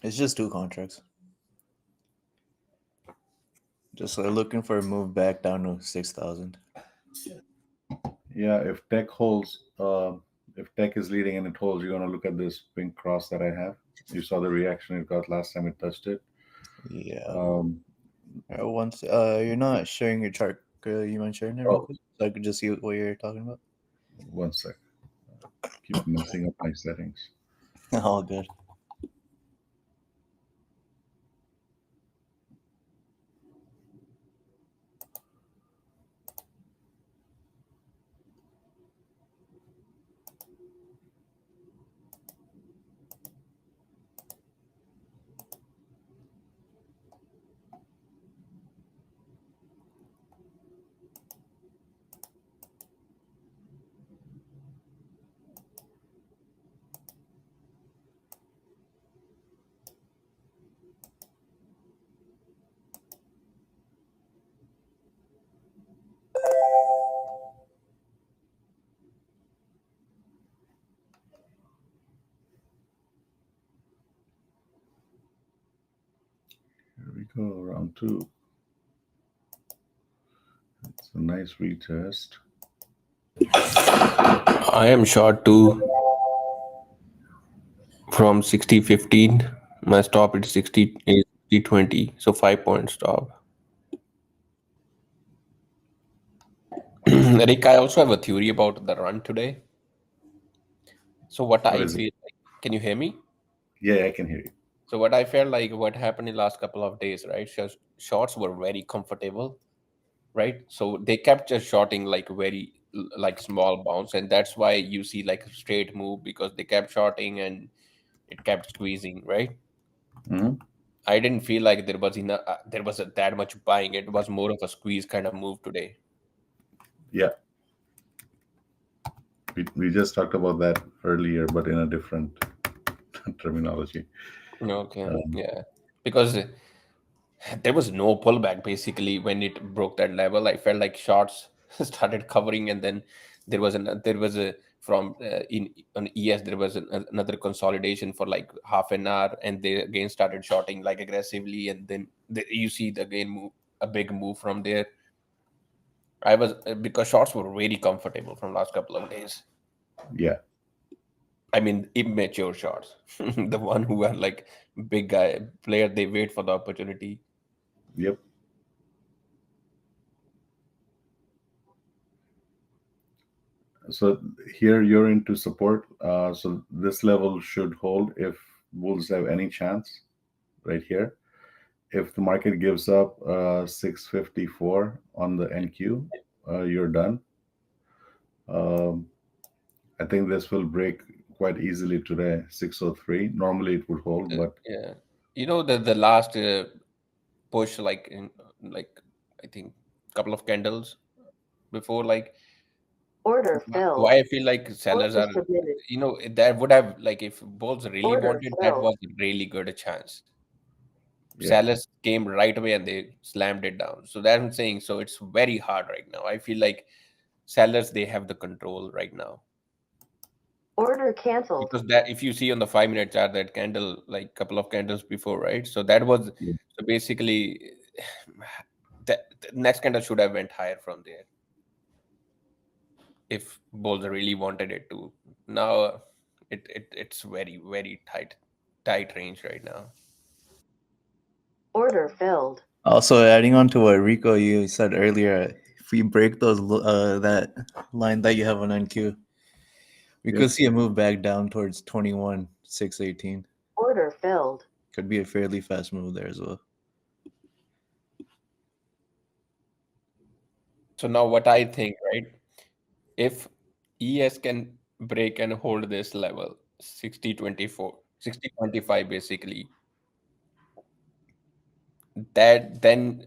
It's just two contracts. Just looking for a move back down to 6,000. Yeah, if tech is leading and it holds, you're gonna look at this pink cross that I have. You saw the reaction it got last time it touched it. Yeah. Um, Once you're not sharing your chart, you mind sharing it real oh, quick so I could just see what you're talking about? one sec. Keep messing up my settings. All good. Here we go, round two. It's a nice retest. I am short too from 60.15. My stop is 60.20, so 5 point stop. Rick, I also have a theory about the run today. So what What I is it? feel like, can you hear me? Yeah, I can hear you. So what I felt like what happened in last couple of days, right? Shorts were very comfortable, right? So they kept just shorting like very like small bounce, and that's why you see like a straight move because they kept shorting and it kept squeezing, right? Mhm. I didn't feel like there was enough, that much buying. It was more of a squeeze kind of move today. Yeah, we just talked about that earlier, but in a different terminology. Okay, Um, yeah, because there was no pullback basically when it broke that level. I felt like shorts started covering, and then there was a from in on ES there was another consolidation for like half an hour, and they again started shorting like aggressively, and then you see the again move a big move from there. I was because shorts were really comfortable from last couple of days. yeah, I mean, immature shorts, the one who are like big guy player, they wait for the opportunity. yep. So here you're into support. So this level should hold if bulls have any chance right here. If the market gives up 654 on the NQ, you're done. Um, I think this will break quite easily today, 603. Normally it would hold, but Yeah, you know the last push like in like I think couple of candles before like Order why filled. I feel like sellers Order are, submitted. that would have like if bulls really Order wanted that filled. was a really good chance. yeah. Sellers came right away and they slammed it down. So that's what I'm saying. So it's very hard right now. I feel like sellers they have the control right now Order canceled. because that if you see on the 5 minute chart that candle like couple of candles before, right? So that was Yeah. so basically that the next candle should have went higher from there if bulls really wanted it to. Now it's very tight range right now. Order filled. Also, adding on to what Rico you said earlier, if we break that line that you have on NQ, we Yep. could see a move back down towards 21,618. Order filled. Could be a fairly fast move there as well. So now what I think, right? If ES can break and hold this level 60-24, 60-25 basically, that then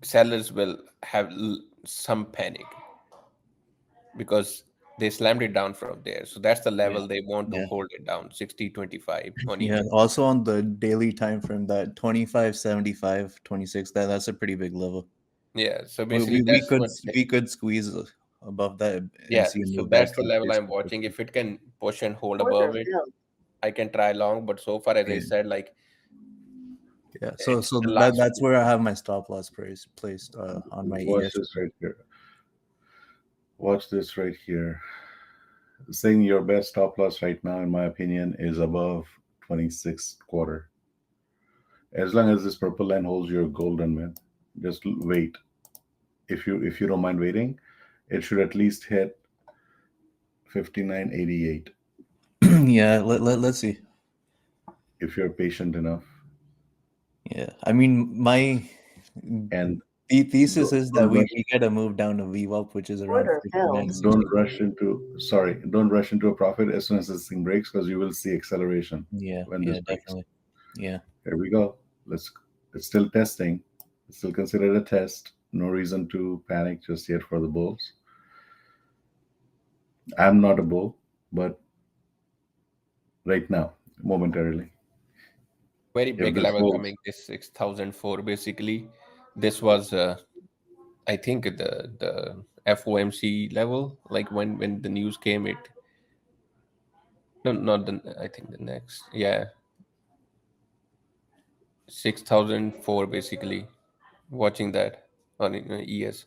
sellers will have some panic because they slammed it down from there. So that's the Yeah. level they want to Yeah. hold it down 60-25 on Yeah. ES. Also on the daily time frame, that 25.75, 26, that's a pretty big level. Yeah. So We, basically we, we that's could what we could squeeze above that and yeah. see a So move back that's the towards level I'm watching. 650. If it can push and hold Order above it, filled. I can try long. But so far, as I Yeah. said, like Yeah. So it's so the that last that's where I have my stop loss placed on my Watch ES. this right here. Watch this right here. Saying your best stop loss right now, in my opinion, is above 26 quarter. As long as this purple line holds your golden man, just wait. If you don't mind waiting, it should at least hit 59.88 Yeah. Let's see. if you're patient enough. Yeah. I mean, my And thesis don't, is that don't we, rush we get a move down to VWAP, which is around Order filled. 59.60. don't rush into a profit as soon as this thing breaks, because you will see acceleration Yeah. when Yeah. this breaks. Definitely. Yeah. Here we go. Let's It's still testing. It's still considered a test. No reason to panic just yet for the bulls. I'm not a bull, but right now, momentarily, very if big this level holds, coming this 6004 basically. This was I think the FOMC level, like when the news came, it no not the I think the next yeah 6004 basically. Watching that on ES.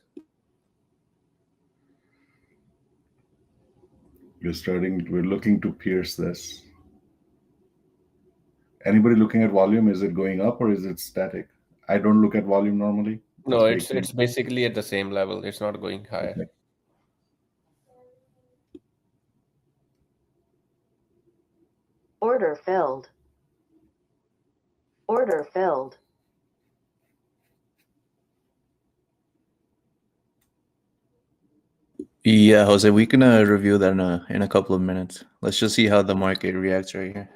we're looking to pierce this. Anybody looking at volume? Is it going up or is it static? I don't look at volume normally. No, It's it's baked in. it's basically at the same level. It's not going higher. Okay. Order filled. Order filled. Yeah, Jose, we can review that in a couple of minutes. Let's just see how the market reacts right here.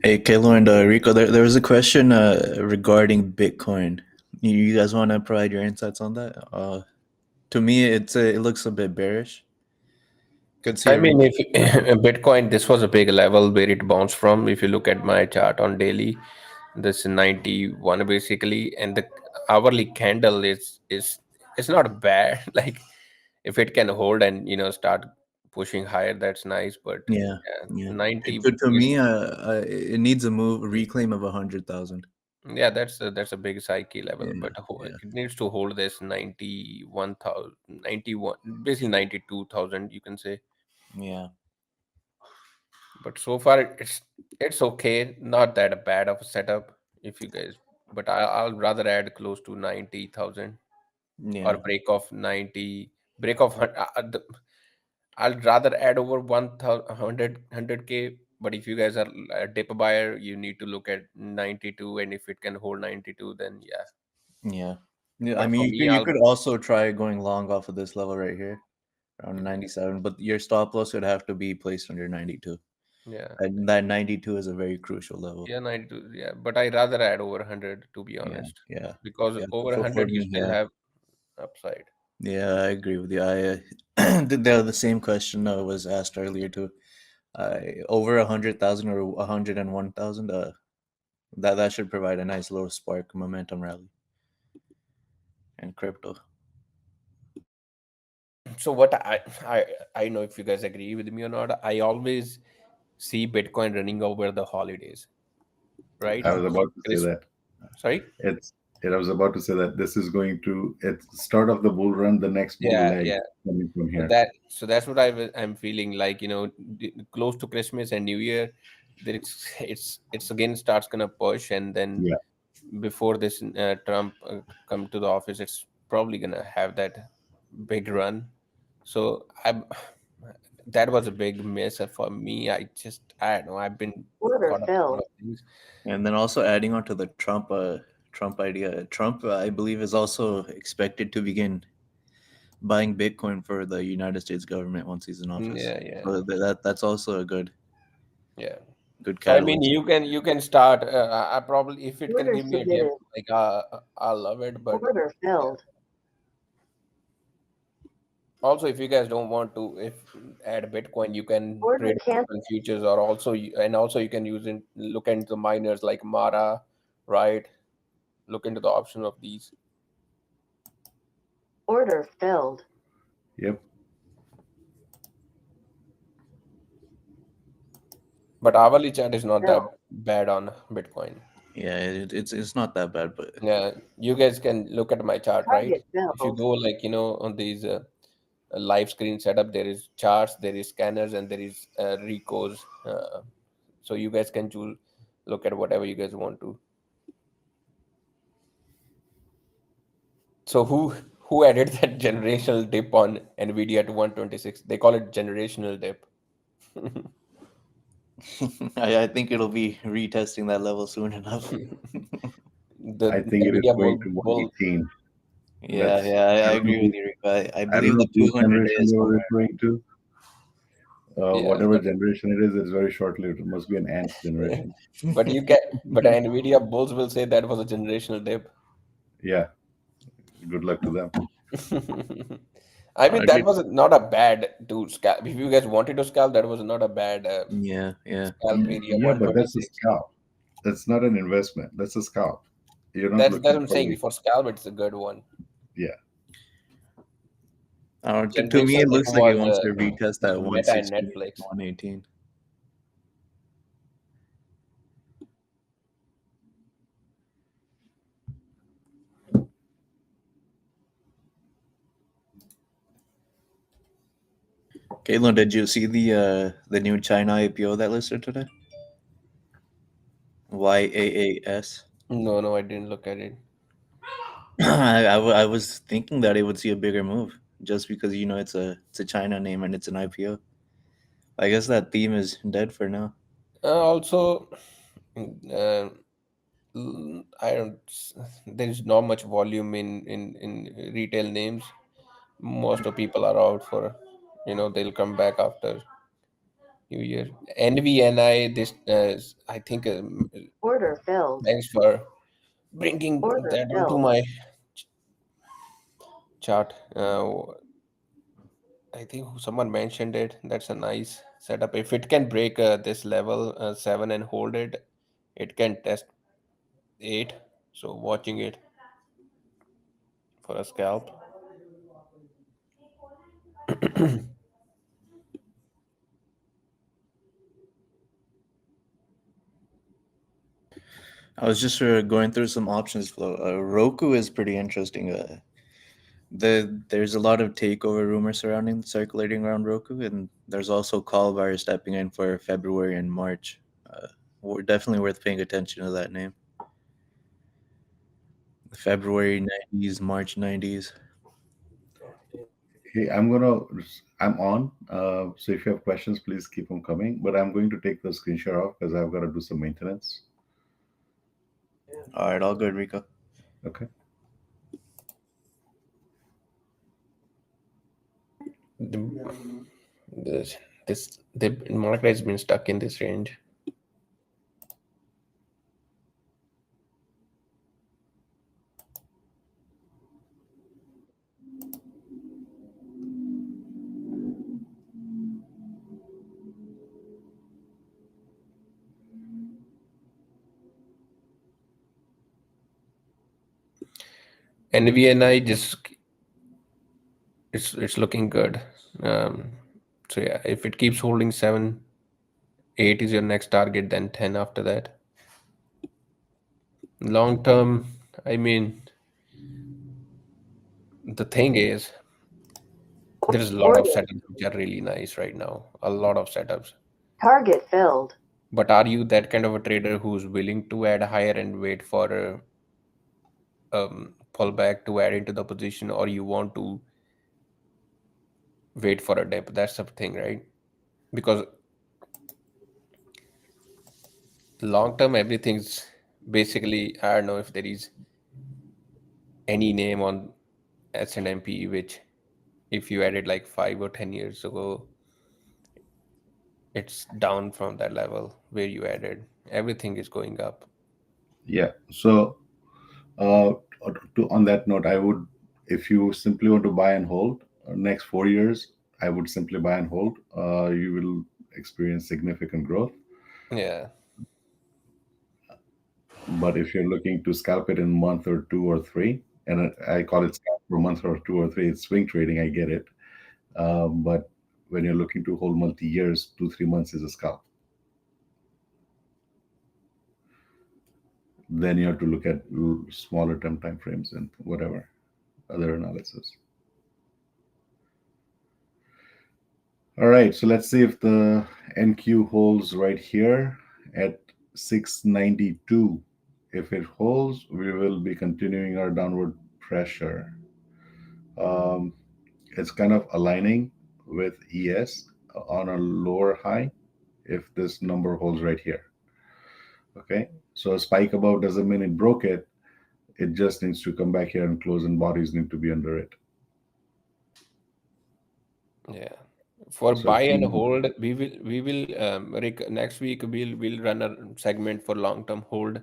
Hey, Kalo and Rico, there was a question regarding Bitcoin. You guys want to provide your insights on that? To me, it looks a bit bearish. Could see I a mean, if Bitcoin, this was a big level where it bounced from. If you look at my chart on daily, this is 91 basically, and the hourly candle is it's not bad. Like if it can hold and start pushing higher, that's nice. But yeah, yeah, yeah. 90 To is me, it needs a move, reclaim of 100,000. yeah, that's a big psyche level, Yeah, but yeah, it needs to hold this 91,000, 91, basically 92,000, you can say. yeah, But so far it's okay, not that bad of a setup if you guys. But I'll rather add close to 90,000 or yeah, break off. I'll rather add over 100k. But if you guys are a dip buyer, you need to look at 92, and if it can hold 92, then yeah. yeah. Yeah, I But mean, for you me, could you I'll could also try going long off of this level right here, around 97, but your stop loss would have to be placed under 92. yeah. And that 92 is a very crucial level. Yeah, 92. Yeah, but I rather add over 100 to be Yeah, honest, yeah, because yeah. over For 100 you me, still yeah, have upside. yeah, I agree with you. I the same question was asked earlier too. Over 100,000 or 101,000. That should provide a nice little spark momentum rally in crypto. So what I know if you guys agree with me or not, I always see Bitcoin running over the holidays, right? I was about to say Chris, that. sorry. It's I was about to say that this is going to it's the start of the bull run, the next bull Yeah, leg yeah. coming from So here. that's what I'm feeling like. Close to Christmas and New Year, there it's again starts gonna push, and then Yeah. before this Trump come to the office, it's probably gonna have that big run. So I that was a big miss for me. I don't know. I've been Order caught up in a lot filled. of things. And then also adding on to the Trump idea. Trump, I believe, is also expected to begin buying Bitcoin for the United States government once he's in office. Yeah, yeah, So that's also a yeah. good So I mean, catalyst. you can start. I probably if it can Order give me a dip, submitted. like I love it. But Order yeah. filled. Also, if you guys don't want to, if add Bitcoin, you can Order trade cancelled. Bitcoin futures, or also and also you can use it. Look into miners like Mara, right? Look into the option of these. Order filled. Yep. But hourly chart is not Filled. that bad on Bitcoin. Yeah, it's not that bad, but Yeah, you guys can look at my chart, right? Target If you filled. go like on these live screen setup, there is charts, there is scanners, and there is recos. So you guys can choose, look at whatever you guys want to. So who added that generational dip on Nvidia to 126? They call it generational dip. I think it'll be retesting that level soon enough. The I think it is Nvidia going to bull 118. Yeah, That's yeah, I I don't know agree with who you, Rico. I I don't believe know the whose 200 generation is they were somewhere. referring to. yeah. Whatever So, generation it is, it's very short-lived. It must be an ant generation. but you can, but Nvidia bulls will say that was a generational dip. Yeah. Good luck to them. I mean, that Did, was not a bad to scalp. If you guys wanted to scalp, that was not a bad yeah, yeah. scalp area Yeah, but that's a 126. scalp. That's not an investment. That's a scalp. You're not That's looking what I'm for saying. like, For scalp, it's a good one. yeah. To me, Generational it dip looks like it was wants to retest that Meta and 116, Netflix. 118. Caitlin, did you see the new China IPO that listed today? YAAS. No, I didn't look at it. I was thinking that it would see a bigger move just because it's a China name and it's an IPO. I guess that theme is dead for now. Also, uh, I don't. There is not much volume in retail names. Most of people are out for, they'll come back after New Year. NVNI. This I think. Order filled. Thanks for bringing Order that onto filled. my chart. I think someone mentioned it. That's a nice setup. If it can break this level 7 and hold it, it can test 8. So watching it for a scalp. I was just going through some options flow. Roku is pretty interesting. There's a lot of takeover rumors surrounding circulating around Roku, and there's also call buyers stepping in for February and March. We're definitely worth paying attention to that name. February 90s, March 90s. Hey, I'm on. So if you have questions, please keep them coming. But I'm going to take the screenshot off because I've got to do some maintenance. All right, all good, Rico. Okay. The, the market has been stuck in this range. NVNI just it's looking good. Um, so yeah, if it keeps holding 7, 8 is your next target, then 10 after that. Long term, I mean, the thing is, there's a lot of Order. setups which are really nice right now. A lot of setups. Target filled. But are you that kind of a trader who's willing to add higher and wait for a pullback to add into the position, or you want to wait for a dip? That's the thing, right? Because long term, everything's basically, I don't know if there is any name on S&MP which, if you added like 5 or 10 years ago, it's down from that level where you added. Everything is going up. Yeah. So uh, on that note, I would, if you simply want to buy and hold next 4 years, I would simply buy and hold. You will experience significant growth. Yeah. But if you're looking to scalp it in a month or 2 or 3, and I call it scalp for a month or 2 or 3, it's swing trading. I get it. But when you're looking to hold multi years, 2 3 months is a scalp. Then you have to look at smaller term time frames and whatever other analysis. All right, so let's see if the NQ holds right here at 692. If it holds, we will be continuing our downward pressure. Um, it's kind of aligning with ES on a lower high if this number holds right here. Okay, so a spike above doesn't mean it broke it. It just needs to come back here and close, and bodies need to be under it. Yeah. For So buy and keep, hold, we will Rick, next week we'll run a segment for long term hold.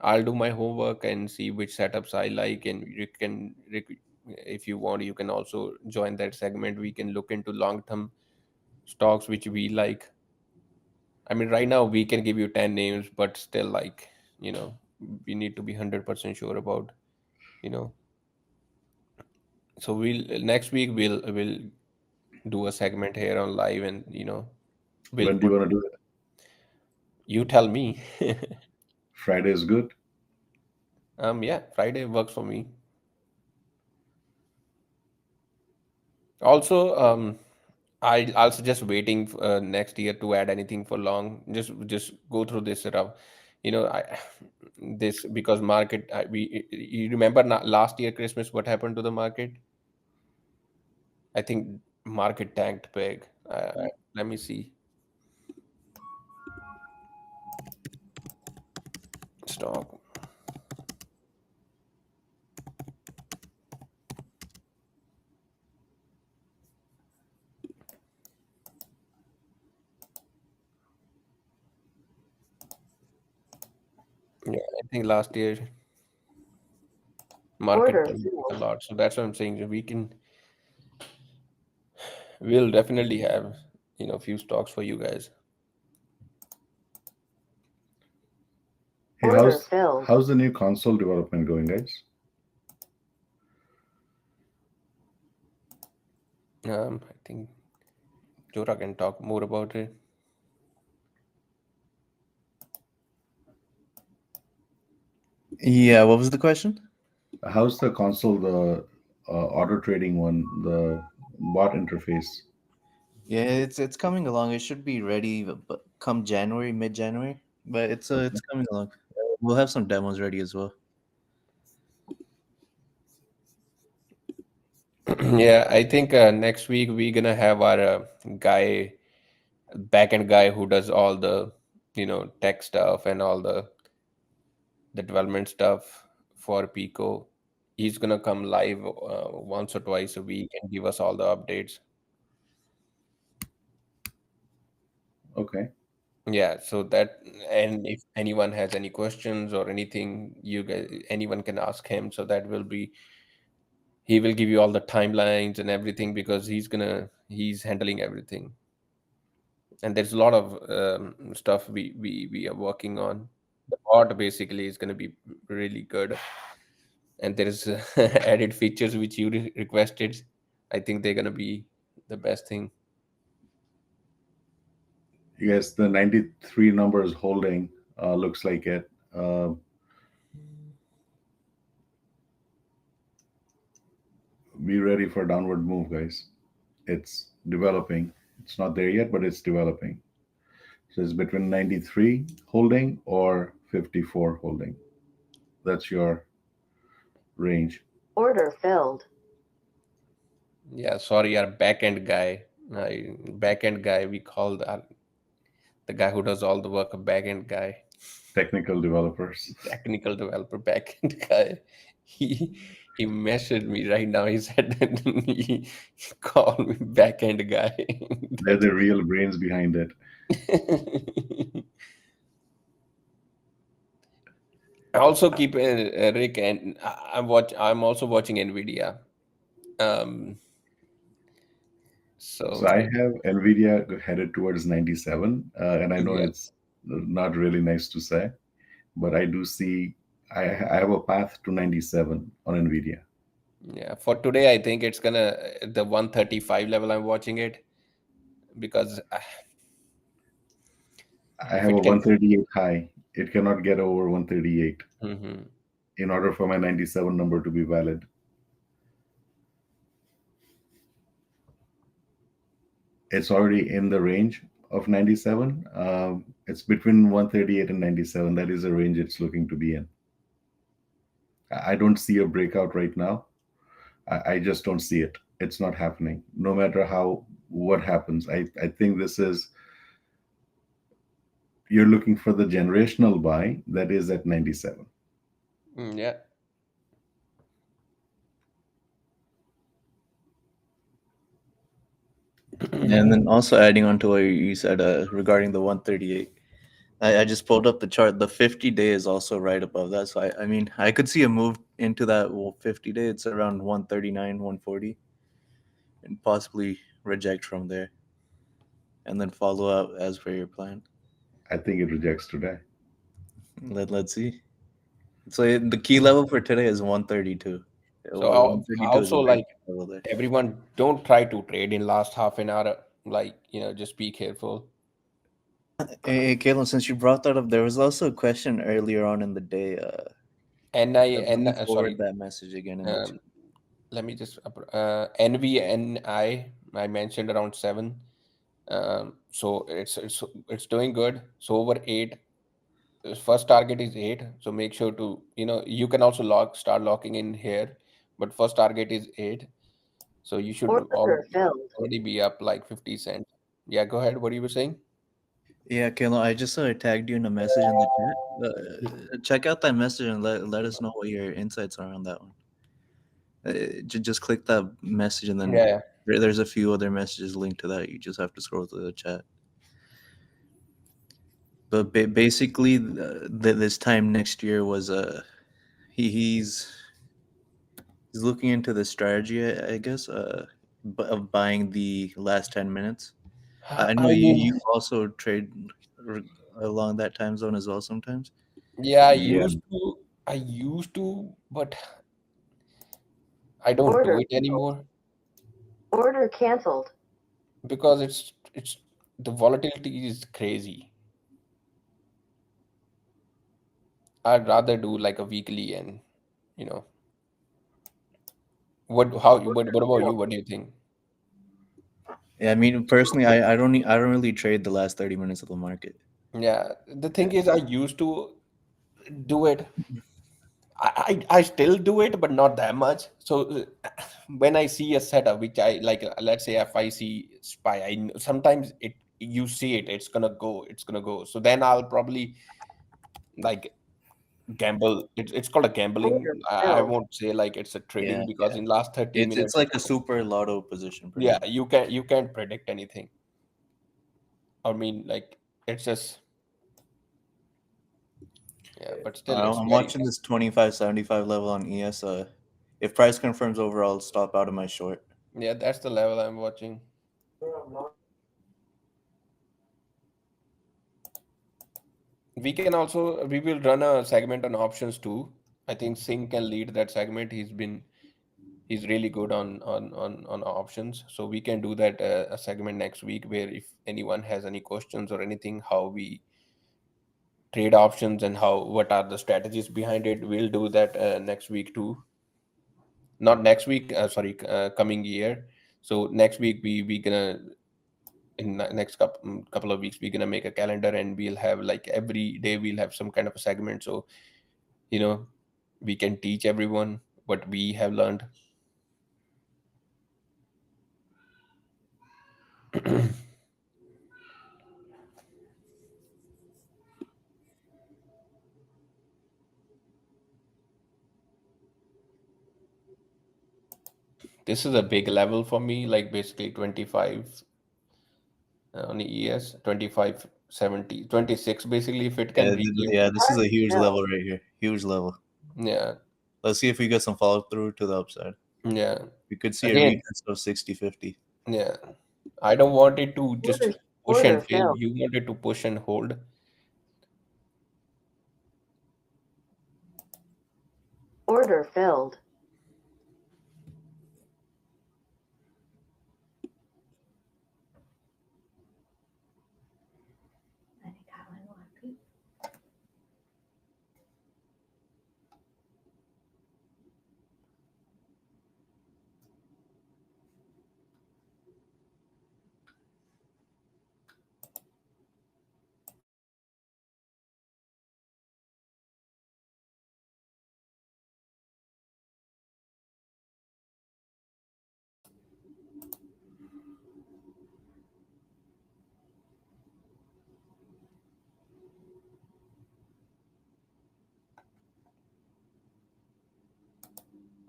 I'll do my homework and see which setups I like, and you can, if you want, you can also join that segment. We can look into long term stocks which we like. I mean, right now we can give you 10 names, but still, like, you know, we need to be 100% sure about, you know. So we'll next week we'll do a segment here on live, and we'll when do you put. want to do it? You tell me. Friday is good. Yeah, Friday works for me. Also, I also just waiting next year to add anything for long. Just go through this setup. I this because market we you remember last year Christmas what happened to the market? I think market tanked big. Let me see stock. Yeah, I think last year market Order tanked a filled. lot. So that's what I'm saying. We'll definitely have few stocks for you guys. Hey, Order filled. how's the new console development going, guys? I think Jora can talk more about it. Yeah, what was the question? How's the console, the auto trading one, the bot interface? Yeah, it's coming along. It should be ready, but come January, mid January. But it's coming along. We'll have some demos ready as well. Yeah, I think next week we're gonna have our guy, backend guy who does all the tech stuff and all the development stuff for Pico. He's gonna come live once or twice a week and give us all the updates. Okay. Yeah, so that, and if anyone has any questions or anything, you guys, anyone can ask him. So that will be, he will give you all the timelines and everything because he's handling everything. And there's a lot of stuff we are working on. The bot basically is going to be really good, and there is added features which you requested. I think they're going to be the best thing. Yes, the 93 number is holding. Looks like it. Be ready for downward move, guys. It's developing. It's not there yet, but it's developing. So it's between 93 holding or 54 holding. That's your range. Order filled. Yeah, sorry, our backend guy. Backend guy, we call the guy who does all the work a backend guy. Technical developers. Technical developer backend guy. He messaged me right now. He said that he called me backend guy. They're the real brains behind it. I also keep Rick, and I'm also watching Nvidia. Um, So so I have Nvidia headed towards 97, and I know yeah, it's not really nice to say, but I do see I have a path to 97 on Nvidia. yeah. For today, I think it's gonna the 135 level. I'm watching it because I if have a it can. 138 high. It cannot get over 138 Mhm. in order for my 97 number to be valid. It's already in the range of 97. It's between 138 and 97. That is the range it's looking to be in. I don't see a breakout right now. I just don't see it. It's not happening. No matter how what happens, I think this is you're looking for the generational buy that is at 97. Yeah. And then also adding on to what you said regarding the 138. I just pulled up the chart. The 50-day is also right above that. So I mean, I could see a move into that 50-day. It's around 139, 140, and possibly reject from there, and then follow up as per your plan. I think it rejects today. Let's see. So the key level for today is 132. So 132 is a also very like key level there. everyone, don't try to trade in last half an hour. Like just be careful. Hey, Caitlin, since you brought that up, there was also a question earlier on in the day. And I Let and me sorry. forward that message again in the chat. Um, Let me just NVNI I mentioned around 7. So it's doing good. So over 8. first target is 8, so make sure to, you can also start locking in here, but first target is 8, so you should Order filled. already be up like 50 cents. Yeah, go ahead, what you were saying. Yeah, Kayla, I just tagged you in a message in the chat. Check out that message and let us know what your insights are on that one. Just click that message and then Yeah, there's a few other messages linked to that. You just have to scroll through the chat. But basically, this time next year was he's looking into the strategy, I guess, of buying the last 10 minutes. I know I mean, you also trade r- along that time zone as well sometimes. yeah, Yeah. I used to, but I don't do Order it filled. anymore Order canceled. because it's the volatility is crazy. I'd rather do like a weekly, and you know what about you? Filled. What do you think? Yeah, I mean personally, I don't really trade the last 30 minutes of the market. Yeah, the thing is, I used to do it. I still do it, but not that much. So when I see a setup, which I like, let's say if I see spy, sometimes you see it's gonna go. So then I'll probably like gamble. It's called a gambling. Order I filled. won't say like it's a trading Yeah, because yeah. in last 30 It's minutes, like a super lotto position, pretty yeah, much. you can't predict anything. I mean, like it's just, yeah, but still it's I'm very, watching this 25.75 level on ES. If price confirms over, I'll stop out of my short. yeah, that's the level I'm watching. We will run a segment on options too. I think Singh can lead that segment. He's really good on options, so we can do that a segment next week where if anyone has any questions or anything, how we trade options and how what are the strategies behind it, we'll do that next week too. Not next week, sorry, coming year. So next week we gonna in next couple of weeks we're gonna make a calendar and we'll have like every day we'll have some kind of a segment, so you know we can teach everyone what we have learned. This is a big level for me, like basically 25 on the ES, 25 70 26 basically, if it can reclaim. Yeah. This is a Target huge level filled. right here. Huge level. Yeah, Let's see if we get some follow through to the upside. yeah, We could see a again, retest of 60.50. yeah, I don't want it to just Order push and order fail. filled. You want it to push and hold. Order filled.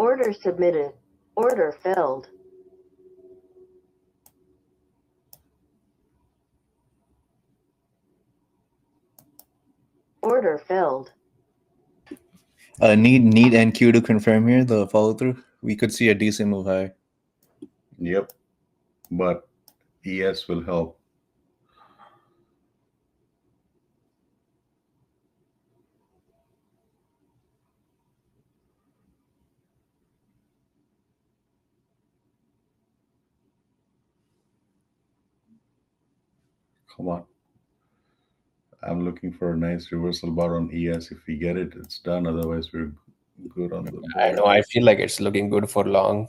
Order submitted. Order filled. Order filled. Need NQ to confirm here the follow through. We could see a decent move higher. Yep. But ES will help. Come on. I'm looking for a nice reversal bar on ES. If we get it, it's done. Otherwise, we're good on the I board. know, I feel like it's looking good for long.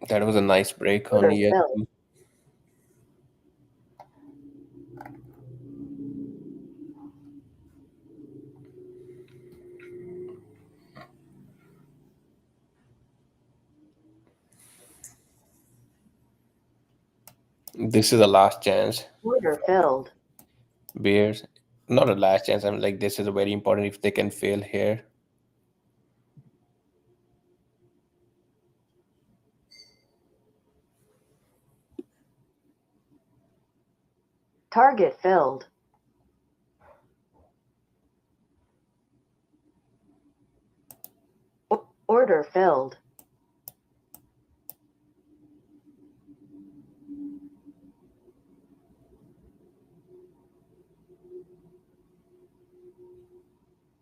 That was a nice break on Order ES. filled. This is a last chance. Order filled. Bears, not a last chance. I'm like, this is a very important if they can fail here. Target filled. Order filled.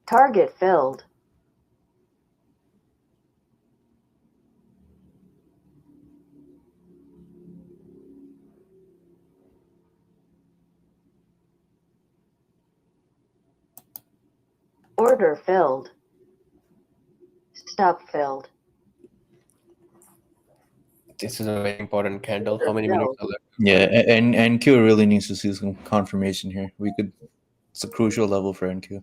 Target filled. Order filled. Stop filled. This is a very important candle. How many minutes are left? Yeah, and NQ really needs to see some confirmation here. We could. It's a crucial level for NQ.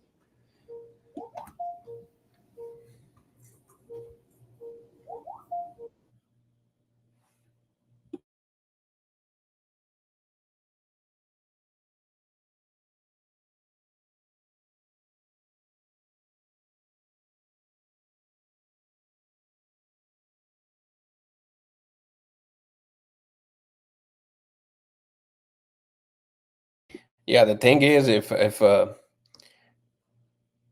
Yeah, the thing is, if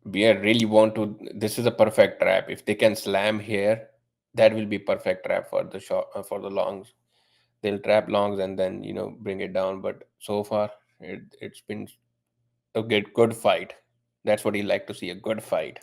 bear really want to, this is a perfect trap. If they can slam here, that will be perfect trap for the short for the longs. They'll trap longs and then bring it down. But so far, it's been a good fight. That's what you like to see, a good fight.